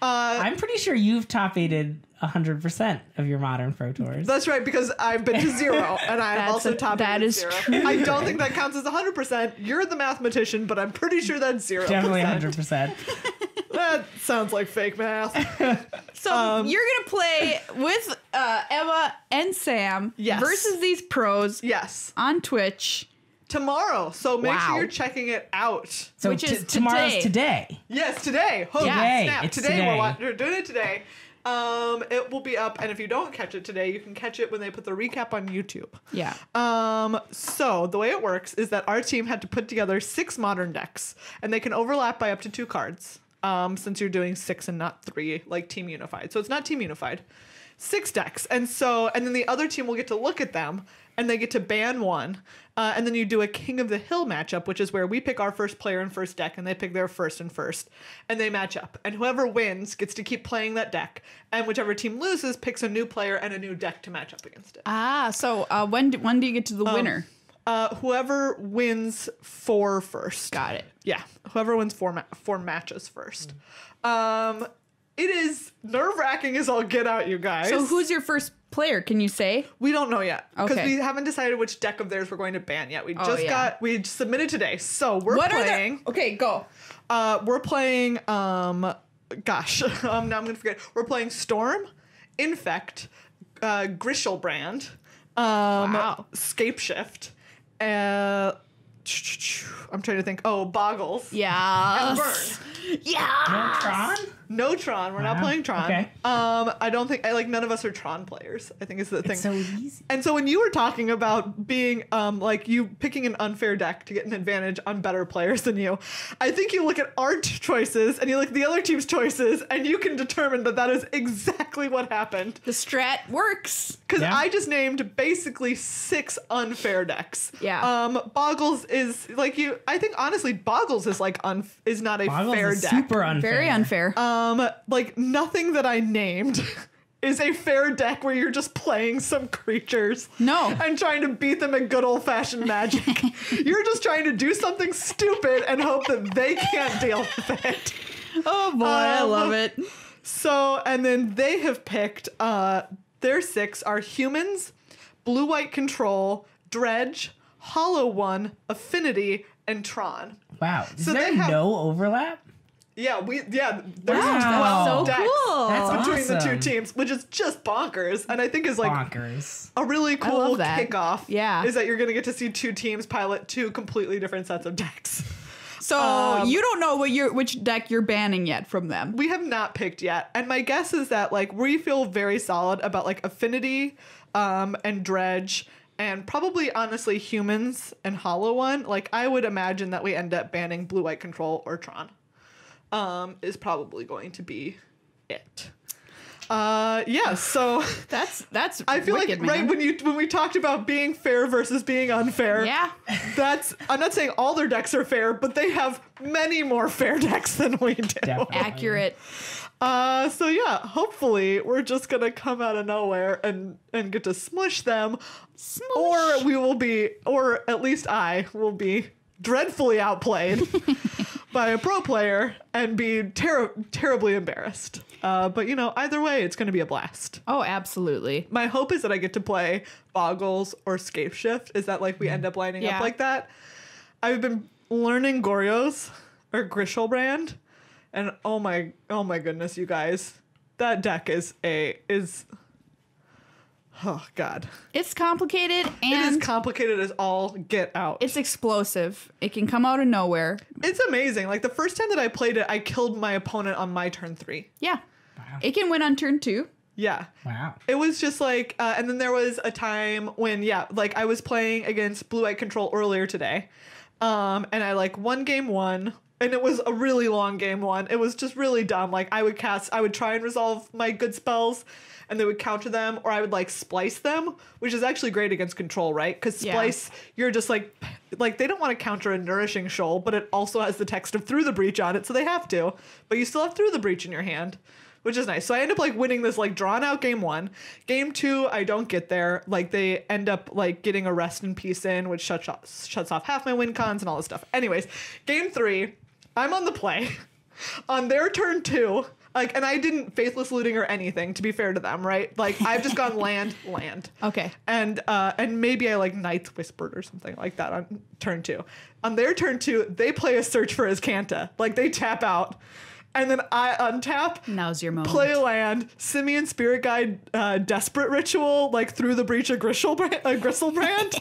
I'm pretty sure you've top 8'd 100% of your Modern Pro Tours. That's right, because I've been to 0, and I've also top 8 that is 0. true. I don't think that counts as 100%. You're the mathematician, but I'm pretty sure that's 0%. Definitely 100%. That sounds like fake math. So you're going to play with Emma and Sam Yes. versus these pros Yes. on Twitch. Tomorrow, so make Wow. sure you're checking it out. So Which is tomorrow's today. Yes, today. Oh, Today. snap. It's Today, today. we're doing it today. It will be up, and if you don't catch it today, you can catch it when they put the recap on YouTube. Yeah. So the way it works is that our team had to put together 6 modern decks, and they can overlap by up to 2 cards. Since you're doing 6 and not 3, like Team Unified. So it's not Team Unified. 6 decks. And then the other team will get to look at them, and they get to ban one. And then you do a King of the Hill matchup, which is where we pick our first player and first deck, and they pick their first and first. And they match up. And whoever wins gets to keep playing that deck. And whichever team loses picks a new player and a new deck to match up against it. So when do you get to the winner? Whoever wins 4 first. Got it. Yeah, whoever wins 4 matches first. It is nerve-wracking as all get out, you guys. So who's your first player? Can you say? We don't know yet because Okay. we haven't decided which deck of theirs we're going to ban yet. We Oh, just yeah. we submitted today, so we're playing. Okay, go. We're playing. Gosh, now I'm gonna forget. We're playing Storm, Infect, Grishelbrand, Wow. Scapeshift. I'm trying to think. Oh, Boggles. Yeah. And Burn. Yeah. No Tron? No Tron. We're not Wow. playing Tron. Okay. I don't think none of us are Tron players. I think is the thing. It's so easy. And so when you were talking about being like you picking an unfair deck to get an advantage on better players than you, I think you look at our choices and you look at the other team's choices and you can determine that that is exactly what happened. The strat works. Because Yeah. I just named basically 6 unfair decks. Yeah. Boggles is like you. I think honestly, Boggles is like is not a Boggles fair is deck. super unfair. Very unfair. Like nothing that I named is a fair deck where you're just playing some creatures. No. And trying to beat them at good old fashioned Magic. You're just trying to do something stupid and hope that they can't deal with it. Oh boy, I love it. So, and then they have picked their 6 are Humans, Blue-White Control, Dredge, Hollow One, Affinity, and Tron. Wow. Is So there they have- no overlap? Yeah, there's Wow. 12 So decks cool. That's between the 2 awesome. teams, which is just bonkers, and I think is like Bonkers. a really cool love that. kickoff. Yeah. Is that you're gonna get to see 2 teams pilot 2 completely different sets of decks. So you don't know which deck you're banning yet from them. We have not picked yet, and my guess is that like we feel very solid about like Affinity, and Dredge, and probably honestly Humans and Hollow One. Like I would imagine that we end up banning Blue-White Control or Tron. Is probably going to be it. Yeah, so That's I feel wicked, like right man. when we talked about being fair versus being unfair. Yeah. I'm not saying all their decks are fair, but they have many more fair decks than we do. Definitely. Accurate. So yeah, hopefully we're just gonna come out of nowhere and get to smush them, or we will be, or at least I will be dreadfully outplayed by a pro player and be terribly embarrassed. But you know, either way, it's gonna be a blast. Oh, absolutely. My hope is that I get to play Boggles or Scapeshift. Is that like we end up lining Yeah. up like that? I've been learning Goryo's or Grishelbrand, and oh my goodness, you guys, that deck is oh god, It's complicated it is and complicated as all get out. it's explosive. It can come out of nowhere. It's amazing. Like the first time that I played it, I killed my opponent on my turn 3. Yeah. Wow. It can win on turn 2. Yeah. Wow. It was just like, and then there was a time when, yeah, like I was playing against Blue-White Control earlier today, and I like won game 1, and it was a really long game 1. It was just really dumb. Like I would try and resolve my good spells, and they would counter them, or I would like splice them, which is actually great against control, right? Because Yeah. splice, you're just like they don't want to counter a Nourishing Shoal, but it also has the text of Through the Breach on it, so they have to. But you still have Through the Breach in your hand, which is nice. So I end up like winning this like drawn out game 1. Game 2, I don't get there. Like they end up like getting a Rest in Peace in, which shuts off half my win cons and all this stuff. Anyways, game 3, I'm on the play. On their turn 2, like, and I didn't Faithless Looting or anything, to be fair to them, right? Like I've just gone land. Okay. And maybe I like Night's Whispered or something like that on turn 2. On their turn 2, they play a Search for Azcanta. Like they tap out. And then I untap, Now's your moment. play a land, Simian Spirit Guide, Desperate Ritual, like Through the Breach of Grishelbrand,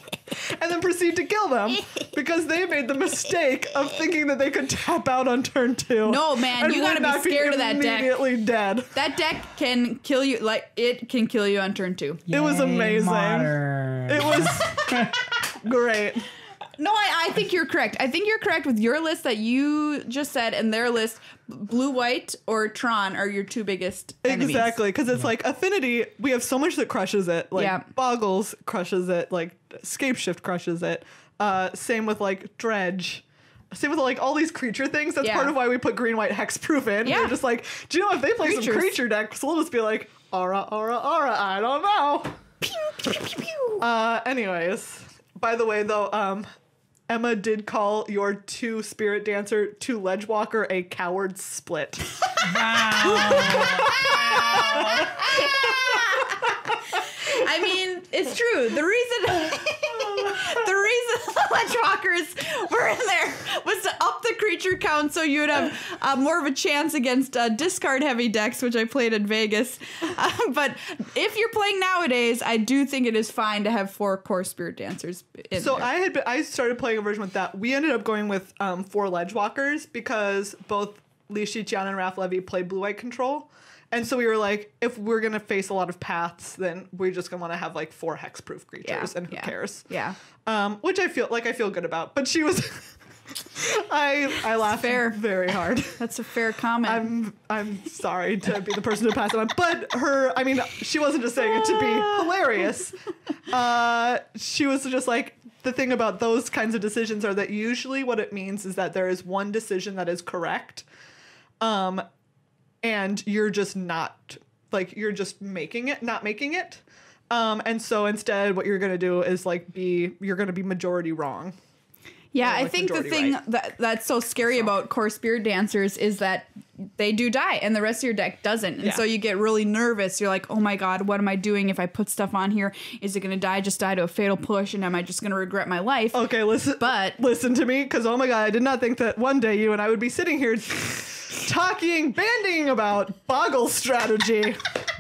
and then proceed to kill them because they made the mistake of thinking that they could tap out on turn 2. No, man, and you gotta would not be scared of that deck. Immediately dead. That deck can kill you. Like it can kill you on turn 2. It was Yay, amazing. modern. It was great. No, I think you're correct. I think you're correct with your list that you just said and their list. Blue, White, or Tron are your 2 biggest enemies. Exactly, because it's like Affinity, we have so much that crushes it. Like Yeah. Boggles crushes it, like Scapeshift crushes it. Same with like Dredge. Same with like all these creature things. That's Yeah. part of why we put green-white hexproof in. Yeah. We're just like, do you know if they play some Creatures. creature decks, we'll just be like, aura, I don't know. Pew, pew, pew, pew. Anyways, By the way, though, Emma did call your two spirit dancer, two ledge walker, a coward split. Wow. I mean, it's true. The reason the ledge walkers were in there was to up the creature count so you would have more of a chance against discard heavy decks, which I played in Vegas. But if you're playing nowadays, I do think it is fine to have 4 core spirit dancers in So there. I started playing a version with that. We ended up going with 4 ledge walkers because both Li Shiqian and Raph Levy play blue-white control. And so we were like, if we're going to face a lot of paths, then we're just going to want to have like 4 hexproof creatures, and who cares? Yeah. Which I feel good about. But she was... I laughed very hard. That's a fair comment. I'm sorry to be the person to pass it on. But she wasn't just saying it to be hilarious. She was just like, the thing about those kinds of decisions are that usually what it means is that there is one decision that is correct. And you're just not, like, you're just not making it. And so instead what you're going to do is you're going to be majority wrong. Yeah, Like I think the thing right. that's so scary about core spirit dancers is that they do die and the rest of your deck doesn't. And so you get really nervous. You're like, oh my God, what am I doing if I put stuff on here? Is it going to die to a fatal push? And am I just going to regret my life? Okay, listen to me, because oh my God, I did not think that one day you and I would be sitting here banding about Boggle strategy.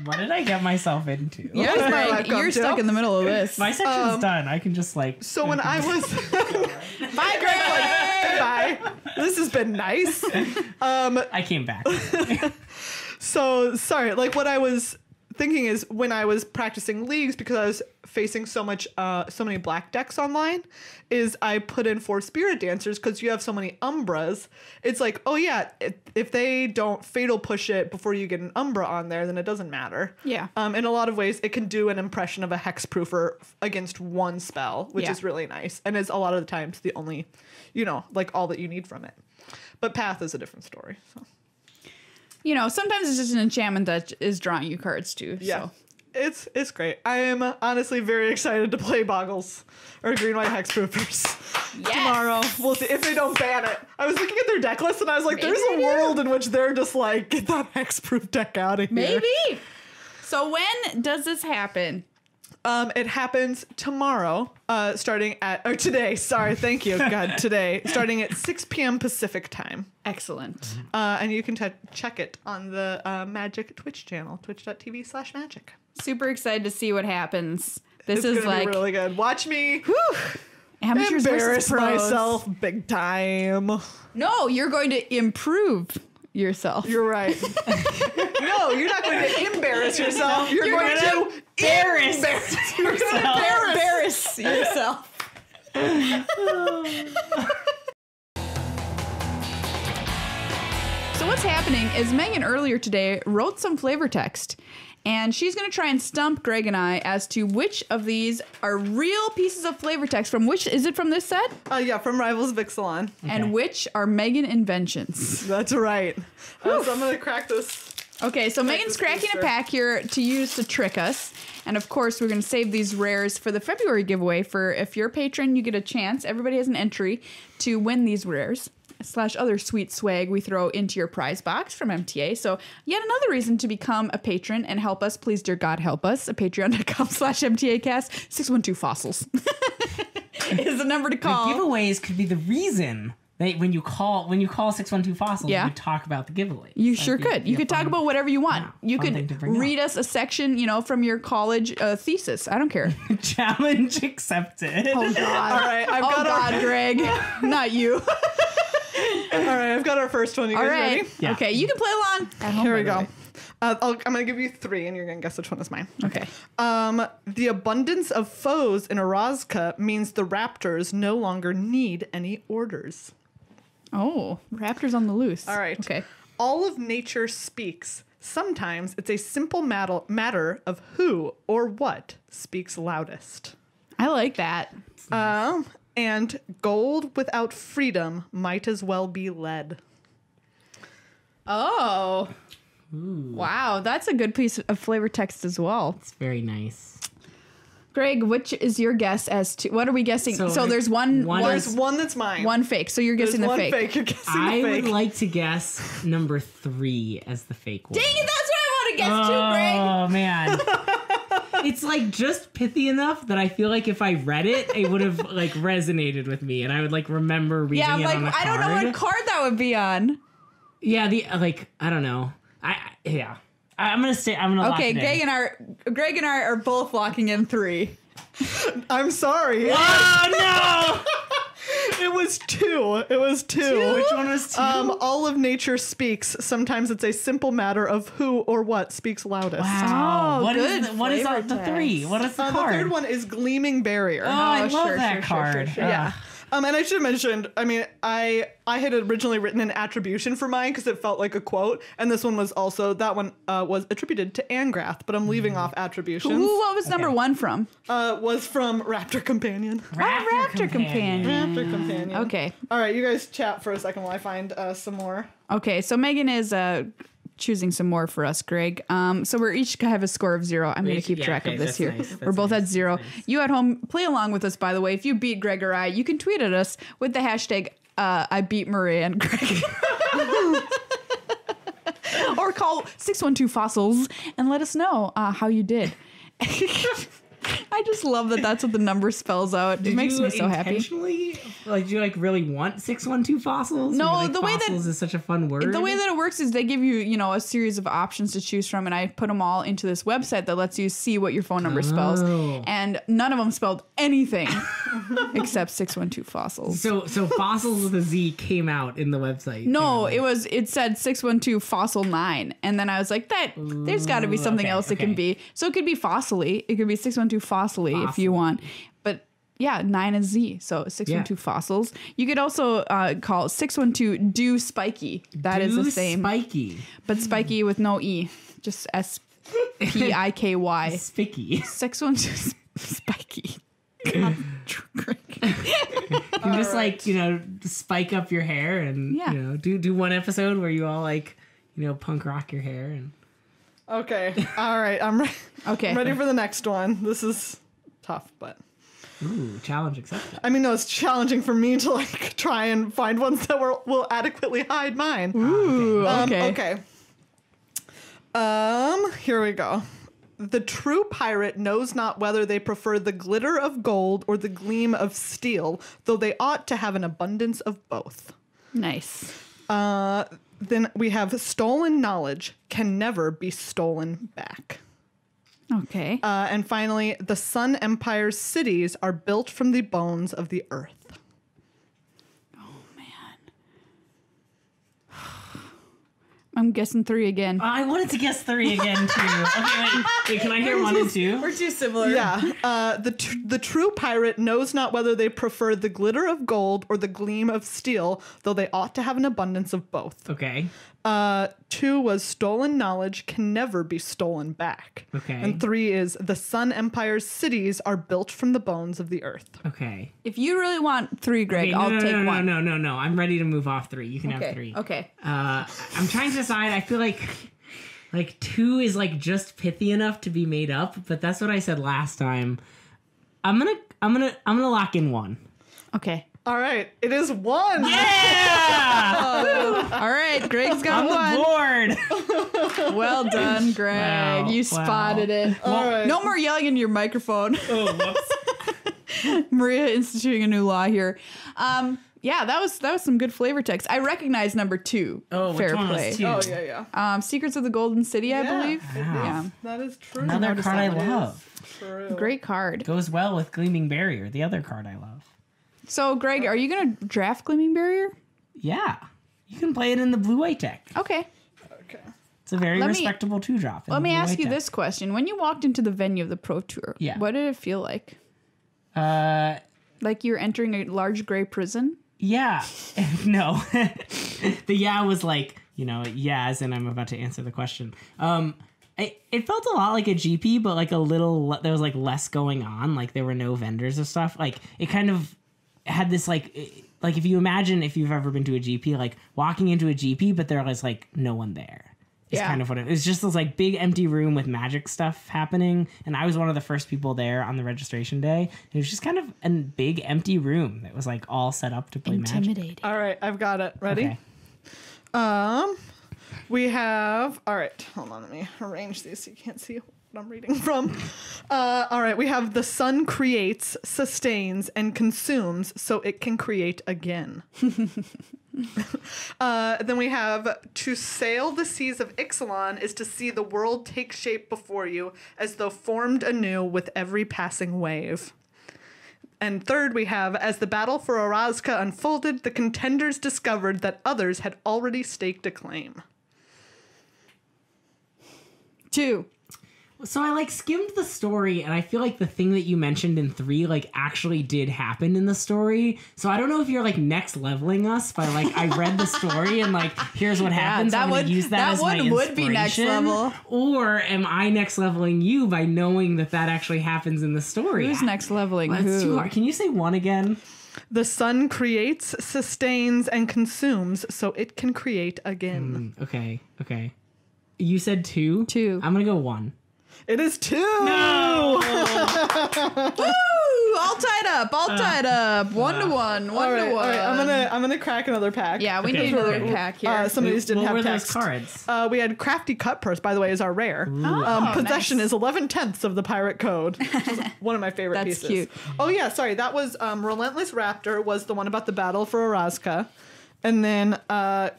What did I get myself into? You're stuck in the middle of this. My section's done. I can just So when I was... Bye, Greg! Bye. This has been nice. I came back. So, sorry. Like, what I was thinking is when I was practicing leagues, because I was facing so many black decks online, is I put in 4 spirit dancers because you have so many umbras. It's like, oh yeah, if they don't fatal push it before you get an umbra on there, then it doesn't matter. Yeah. In a lot of ways, it can do an impression of a hexproofer against one spell, which is really nice, and is a lot of the times the only, all that you need from it. But Path is a different story. So. Sometimes it's just an enchantment that is drawing you cards too. Yeah. So. It's great. I am honestly very excited to play Boggles or Green-White Hexproofers tomorrow. We'll see if they don't ban it. I was looking at their deck list and I was like, there's a world in which they're just like, get that Hexproof deck out of here. Maybe. So when does this happen? It happens tomorrow, today. Sorry, thank you. God, today, starting at 6 p.m. Pacific time. Excellent. And you can check it on the Magic Twitch channel, twitch.tv/magic. Super excited to see what happens. This It's is gonna like be really good. Watch me amateurs embarrass versus pros. myself big time. No, you're going to improve yourself. You're right. No, you're not going to embarrass yourself. You're going to embarrass embarrass yourself. So what's happening is Meghan earlier today wrote some flavor text, and she's going to try and stump Greg and I as to which of these are real pieces of flavor text from which, is it from this set? Yeah, from Rivals of Ixalan. And which are Meghan inventions. That's right. So I'm going to crack this. Okay, so Megan's cracking a pack here to use to trick us. And of course, we're going to save these rares for the February giveaway. For if you're a patron, you get a chance. Everybody has an entry to win these rares / other sweet swag we throw into your prize box from MTA. So yet another reason to become a patron and help us. Please, dear God, help us. Patreon.com/MTAcast. 612 fossils is the number to call. The giveaways could be the reason that when you call 612 fossils, you talk about the giveaway. You sure could. You could talk about whatever you want. You could read us a section, from your college thesis. I don't care. Challenge accepted. Oh God! All right, Greg, not you. All right, I've got our first one. You guys ready? Yeah. Okay, you can play along at home. Here we go. I'm going to give you 3, and you're going to guess which one is mine. Okay. The abundance of foes in Orazka means the Raptors no longer need any orders. Oh, Raptors on the loose. All right. Okay. All of nature speaks. Sometimes it's a simple matter of who or what speaks loudest. I like that. And gold without freedom might as well be lead. Oh. Ooh. Wow, that's a good piece of flavor text as well. It's very nice. Greg, which is your guess as to what are we guessing? So there's one There's one that's mine. one fake. So you're guessing There's the one fake. You're guessing I the fake. would like to guess number 3 as the fake one. Dang it, that's what I want to guess too, Greg. Oh man. It's like just pithy enough that I feel like if I read it, it would have like resonated with me and I would like remember reading Yeah, I'm it like, on a card. I don't know what card that would be on. Yeah, I don't know. I'm gonna lock Okay, it in. Greg and I are both locking in 3. I'm sorry. Oh It was 2. It was 2. no! Which one was 2? All of nature speaks. Sometimes it's a simple matter of who or what speaks loudest. Wow. Oh, What good is what is flavor the 3? text. What is the The card? third one is Gleaming Barrier. Oh, I love sure, that sure, card. sure. Yeah. And I should have mentioned, I mean, I had originally written an attribution for mine because it felt like a quote. And this one was also, that one was attributed to Angrath, but I'm leaving off attributions. Ooh, what was number 1 from? Was from Raptor Companion. Raptor Companion. Raptor Companion. Okay. All right, you guys chat for a second while I find some more. Okay, so Megan is choosing some more for us, Greg. So we're each have a score of 0. I'm going to keep track of this here. We're both at 0. You at home, play along with us, by the way. If you beat Greg or I, you can tweet at us with the hashtag I beat Maria and Greg. Or call 612-FOSSILS and let us know how you did. I just love that that's what the number spells out. It makes me so happy. Intentionally, like, do you like really want 612 fossils? No, Or, like, the way that- fossils is such a fun word. The way that it works is they give you, a series of options to choose from, and I put them all into this website that lets you see what your phone number spells. Oh. And none of them spelled anything except 612-FOSSILS. So fossils with a Z came out in the website. No, it said 612-FOSSIL9. And then I was like, there's got to be something else it can be. So it could be fossily. It could be 612-FOSSILY if you want. But yeah, 9 is Z. So 612-FOSSILs. You could also call 612-DO-SPIKY. That is the same. Spiky. But spiky with no E. Just SPIKY. Spiky. 612 spiky. God, You can just like, spike up your hair and do one episode where you all like, punk rock your hair and Okay. All right. I'm Okay. ready for the next one. This is tough, but ooh, challenge accepted. I mean, no, it's challenging for me to like try and find ones that will adequately hide mine. Ooh, okay. Okay. Here we go. The true pirate knows not whether they prefer the glitter of gold or the gleam of steel, though they ought to have an abundance of both. Nice. Then we have stolen knowledge can never be stolen back. Okay. And finally, the Sun Empire's cities are built from the bones of the earth. I'm guessing 3 again. I wanted to guess 3 again too. Okay, wait, can I hear 1 and 2? We're too similar. Yeah. The true pirate knows not whether they prefer the glitter of gold or the gleam of steel, though they ought to have an abundance of both. Okay. 2 was stolen knowledge can never be stolen back. Okay. And 3 is the Sun Empire's cities are built from the bones of the earth. Okay. If you really want 3, Greg, Okay, I'll take 1. No. I'm ready to move off 3. You can have 3. Okay. I'm trying to decide. I feel like 2 is like just pithy enough to be made up, but that's what I said last time. I'm gonna lock in 1. Okay. All right. It is 1. Yeah! All right. Greg's got On 1. the board. Well done, Greg. Wow, You wow. spotted it. All right. No more yelling into your microphone. Oh, whoops. Maria instituting a new law here. Yeah, that was some good flavor text. I recognize number 2. Oh, Fair which one play. was 2? Oh, yeah. Secrets of the Golden City, I Yeah. believe. Wow. Yeah. That is true. Another noticed card I that one. love. True. Great card. Goes well with Gleaming Barrier, the other card I love. So, Greg, are you going to draft Gleaming Barrier? Yeah. You can play it in the blue-white deck. Okay. Okay. It's a very Let me- respectable 2-drop. Let me ask you this question. When you walked into the venue of the Pro Tour, Yeah. what did it feel like? Like you're entering a large gray prison? Yeah. No. The yeah was like, as in I'm about to answer the question. It felt a lot like a GP, but like there was like less going on. Like there were no vendors or stuff. Like it kind of had this like if you imagine if you've ever been to a GP, like walking into a GP, but there was like no one there. Is kind of what it is. Just this like big empty room with magic stuff happening, and I was one of the first people there on the registration day. It was just kind of a big empty room that was like all set up to play magic. All right, I've got it. Ready? Okay. We have. All right, hold on. Let me arrange these so you can't see what I'm reading from. All right, we have the sun creates, sustains, and consumes so it can create again. Then we have to sail the seas of Ixalan is to see the world take shape before you as though formed anew with every passing wave. And third, we have, as the battle for Orazca unfolded, the contenders discovered that others had already staked a claim. 2. So I like skimmed the story, and I feel like the thing that you mentioned in 3 like actually did happen in the story. So I don't know if you're like next leveling us by like I read the story and like here's what happens. That I'm would use that as my would be next level. Or am I next leveling you by knowing that actually happens in the story? Who's next leveling Well, who? it's too hard. Can you say 1 again? The sun creates, sustains, and consumes so it can create again. Okay. You said 2? 2. I'm gonna go 1. It is 2. No. Woo! All tied up. 1 to 1. 1 All right, to 1. I'm gonna crack another pack. Yeah, we Okay. need another pack here. Some of these didn't what have were text. those cards? We had Crafty Cut Purse, by the way, is our rare. Possession nice. is 11/10 of the pirate code, which is one of my favorite That's pieces. cute. Oh yeah, sorry, that was Relentless Raptor was the one about the battle for Orazca. And then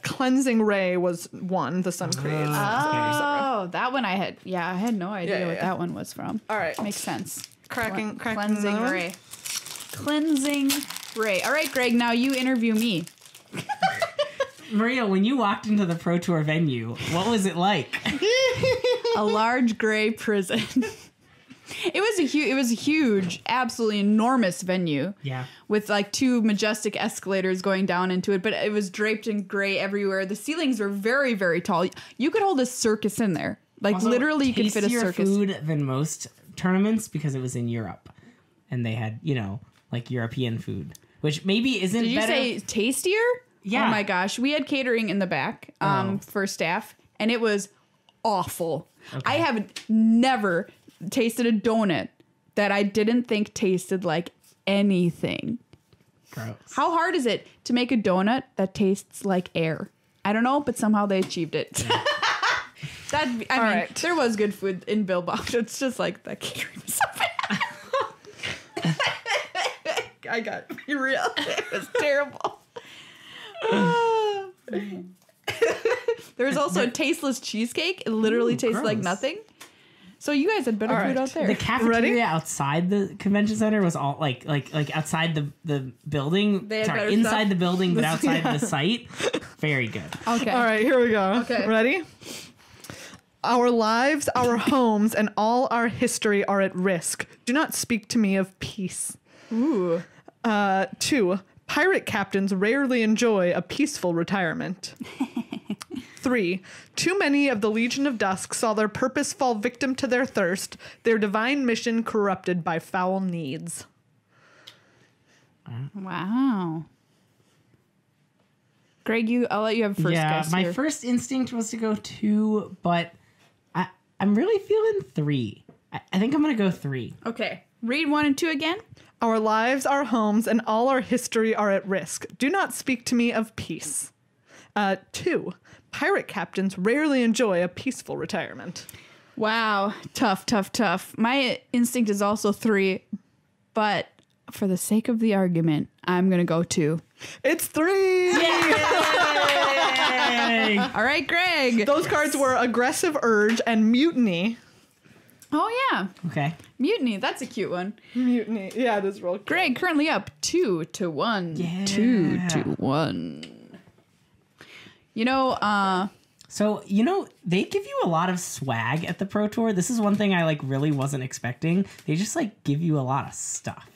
Cleansing Ray was 1, the sun creates. Oh, that one I had. Yeah, I had no idea Yeah, what yeah. that one was from. All right. Makes sense. Cracking Cleansing another one. Ray. Cleansing Ray. All right, Greg, now you interview me. Maria, when you walked into the Pro Tour venue, what was it like? A large gray prison. It was a huge, absolutely enormous venue. Yeah. With like 2 majestic escalators going down into it, but it was draped in gray everywhere. The ceilings were very, very tall. You could hold a circus in there. Like Also, literally you could fit a tastier circus. food than most tournaments because it was in Europe. And they had, like European food, which maybe isn't Did you better. say tastier? Yeah. Oh my gosh. We had catering in the back for staff, and it was awful. Okay. I have never tasted a donut that I didn't think tasted like anything. Gross. How hard is it to make a donut that tastes like air? I don't know, but somehow they achieved it. I mean, right. there was good food in Bilbao. It's just like the catering was so bad. I got to be real. It was terrible. There was also a tasteless cheesecake. It literally tastes like gross. nothing. So you guys had better All food right. out there. The cafeteria Ready? outside the convention center was all like outside the building. They had better Sorry, inside stuff? the building, but outside Yeah. the site. Very good. Okay. All right, here we go. Okay. Ready? Our lives, our homes, and all our history are at risk. Do not speak to me of peace. Ooh. 2. Pirate captains rarely enjoy a peaceful retirement. 3. Too many of the Legion of Dusk saw their purpose fall victim to their thirst, their divine mission corrupted by foul needs. Wow. Greg, I'll let you have first guess my here. first instinct was to go 2, but I'm really feeling 3. I think I'm gonna go 3. Okay. Read 1 and 2 again. Our lives, our homes, and all our history are at risk. Do not speak to me of peace. 2. Pirate captains rarely enjoy a peaceful retirement. Wow. Tough. My instinct is also 3, but for the sake of the argument, I'm going to go 2. It's 3! Yay! All right, Greg. Those cards were Aggressive Urge and Mutiny. Oh, yeah. Okay. Mutiny. That's a cute one. Mutiny. Yeah, it is real cute. Greg, currently up 2 to 1. Yeah. 2 to 1. So, they give you a lot of swag at the Pro Tour. This is one thing I really wasn't expecting. They just give you a lot of stuff.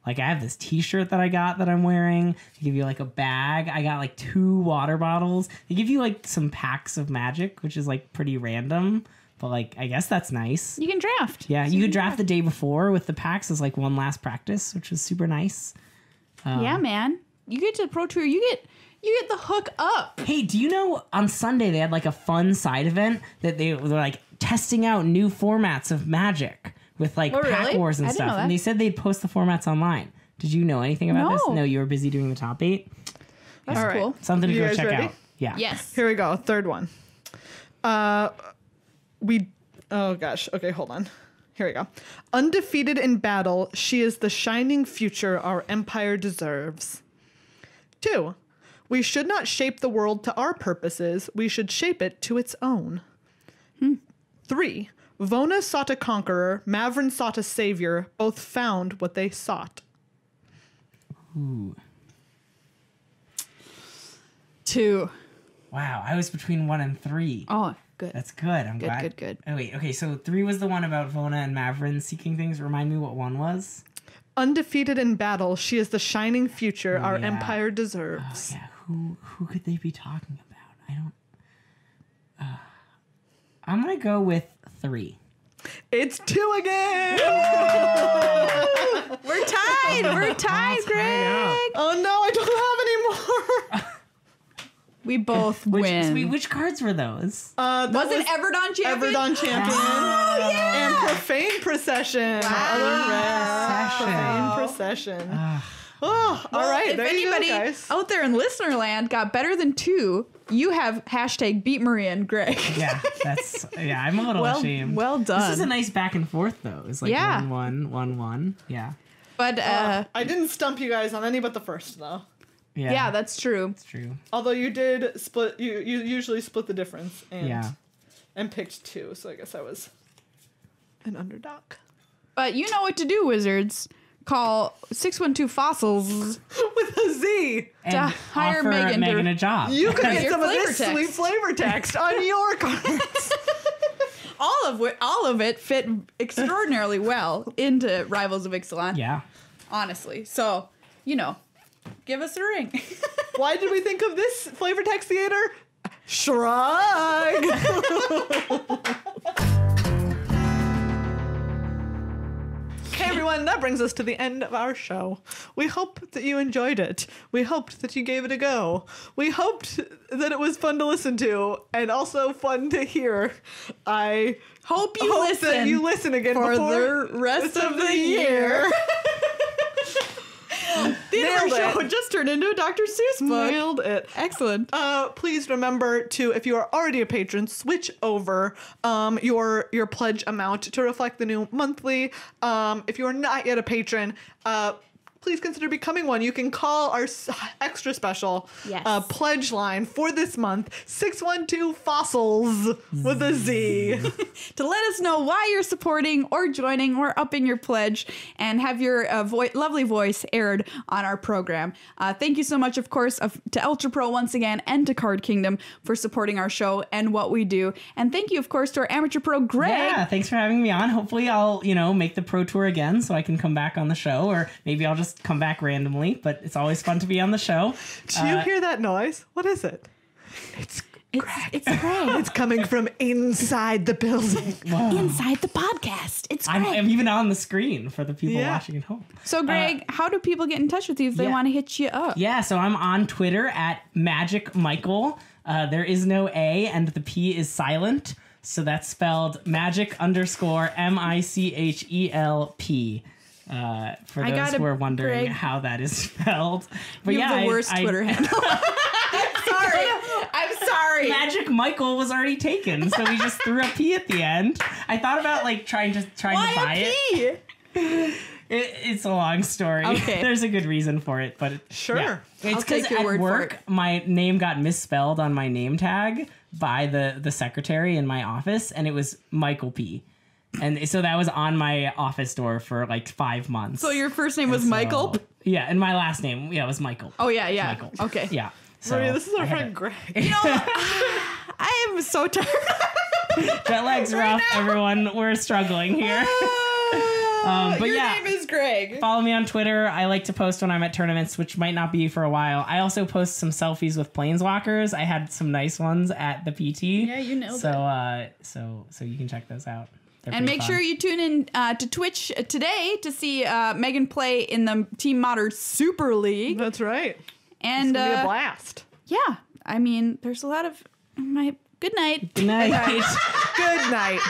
Like I have this t-shirt that I got that I'm wearing. They give you a bag. I got 2 water bottles. They give you some packs of magic, which is pretty random. But I guess that's nice. You can draft. Yeah, you could draft the day before with the packs as one last practice, which was super nice. Yeah, man. You get to the Pro Tour, you You get the hook up. Hey, do you know on Sunday they had like a fun side event that they were like testing out new formats of Magic with like pack really? wars and I didn't know stuff. that. And they said they'd post the formats online. Did you know anything about this? No. No, you were busy doing the top 8. That's All right. cool. Something to You go guys check ready? out. Yeah. Yes. Here we go. Third one. Oh gosh. Okay, hold on. Here we go. Undefeated in battle, she is the shining future our empire deserves. 2. We should not shape the world to our purposes. We should shape it to its own. 3. Vona sought a conqueror. Mavrin sought a savior. Both found what they sought. Ooh. 2. Wow. I was between 1 and 3. Oh, good. That's good. I'm glad. Good. Oh, wait. Okay. So 3 was the one about Vona and Mavrin seeking things. Remind me what 1 was. Undefeated in battle, she is the shining future our yeah. empire deserves. Yeah. Who could they be talking about? I don't. I'm gonna go with 3. It's 2 again. We're tied. We're tied, Greg. Oh no, I don't have any more. We both win. Which cards were those? That was it Everdon Champion? Everdon Champion. Oh, yeah. And Profane Procession. Profane Procession. Oh, all right. If There you go, anybody guys. out there in listener land got better than 2, you have hashtag beat Maria and Greg. Yeah, I'm a little ashamed. Well done. This is a nice back and forth though. It's like Yeah. 1-1, 1-1. Yeah. But I didn't stump you guys on any but the first, though. yeah, that's true. It's true. Although you did split, you usually split the difference and picked 2, so I guess I was an underdog. But you know what to do, wizards. Call 612 Fossils With a Z. And hire offer Meghan to- a job. You could get Your some of flavor this text. sweet flavor text on your cards. all of it fit extraordinarily well into Rivals of Ixalan. Yeah. Honestly. So, give us a ring. Why did we think of this flavor text theater? Shrug. Okay, everyone, that brings us to the end of our show. We hope that you enjoyed it. We hoped that you gave it a go. We hoped that it was fun to listen to and also fun to hear. I Hope that you listen again for before the rest of the year. The end of our Nailed show it. just turned into a Dr. Seuss book. Nailed it. Excellent. Please remember to, if you are already a patron, switch over your pledge amount to reflect the new monthly. If you are not yet a patron, please consider becoming one. You can call our extra special pledge line for this month, 612 Fossils with a Z. To let us know why you're supporting or joining or upping your pledge and have your lovely voice aired on our program. Thank you so much, of course, to Ultra Pro once again and to Card Kingdom for supporting our show and what we do. And thank you, of course, to our amateur pro, Greg. Yeah, thanks for having me on. Hopefully I'll, make the pro tour again so I can come back on the show, or maybe I'll just come back randomly, but it's always fun to be on the show. Do you hear that noise? What is it? It's Greg. It's coming from inside the building. Inside the podcast. It's Greg. I'm even on the screen for the people watching at home. So, Greg, how do people get in touch with you if they want to hit you up? Yeah, so I'm on Twitter at Magic Michael. There is no A and the P is silent. So that's spelled magic_MICHELP. For those who are wondering how that is spelled. But you have the worst Twitter handle. I'm sorry. Magic Michael was already taken, so we just threw a P at the end. I thought about trying to buy it. It's a long story. Okay. There's a good reason for it, but Sure. Yeah. It's I'll take because your at word for work it. my name got misspelled on my name tag by the secretary in my office, and it was Michael P. And so that was on my office door for 5 months. So your first name was Michael? Yeah, and my last name was Michael. Oh, yeah. Michael. Okay. Yeah. So Maria, this is our friend Greg. I am so tired. jet lag's rough, everyone. We're struggling here. But Your yeah, name is Greg. follow me on Twitter. I like to post when I'm at tournaments, which might not be for a while. I also post some selfies with planeswalkers. I had some nice ones at the PT. Yeah, you nailed it. So you can check those out. They're And pretty make fun. sure you tune in to Twitch today to see Meghan play in the Team Modern Super League. That's right. And It's gonna be a blast. yeah, I mean, there's a lot of good night. Good night. Good night.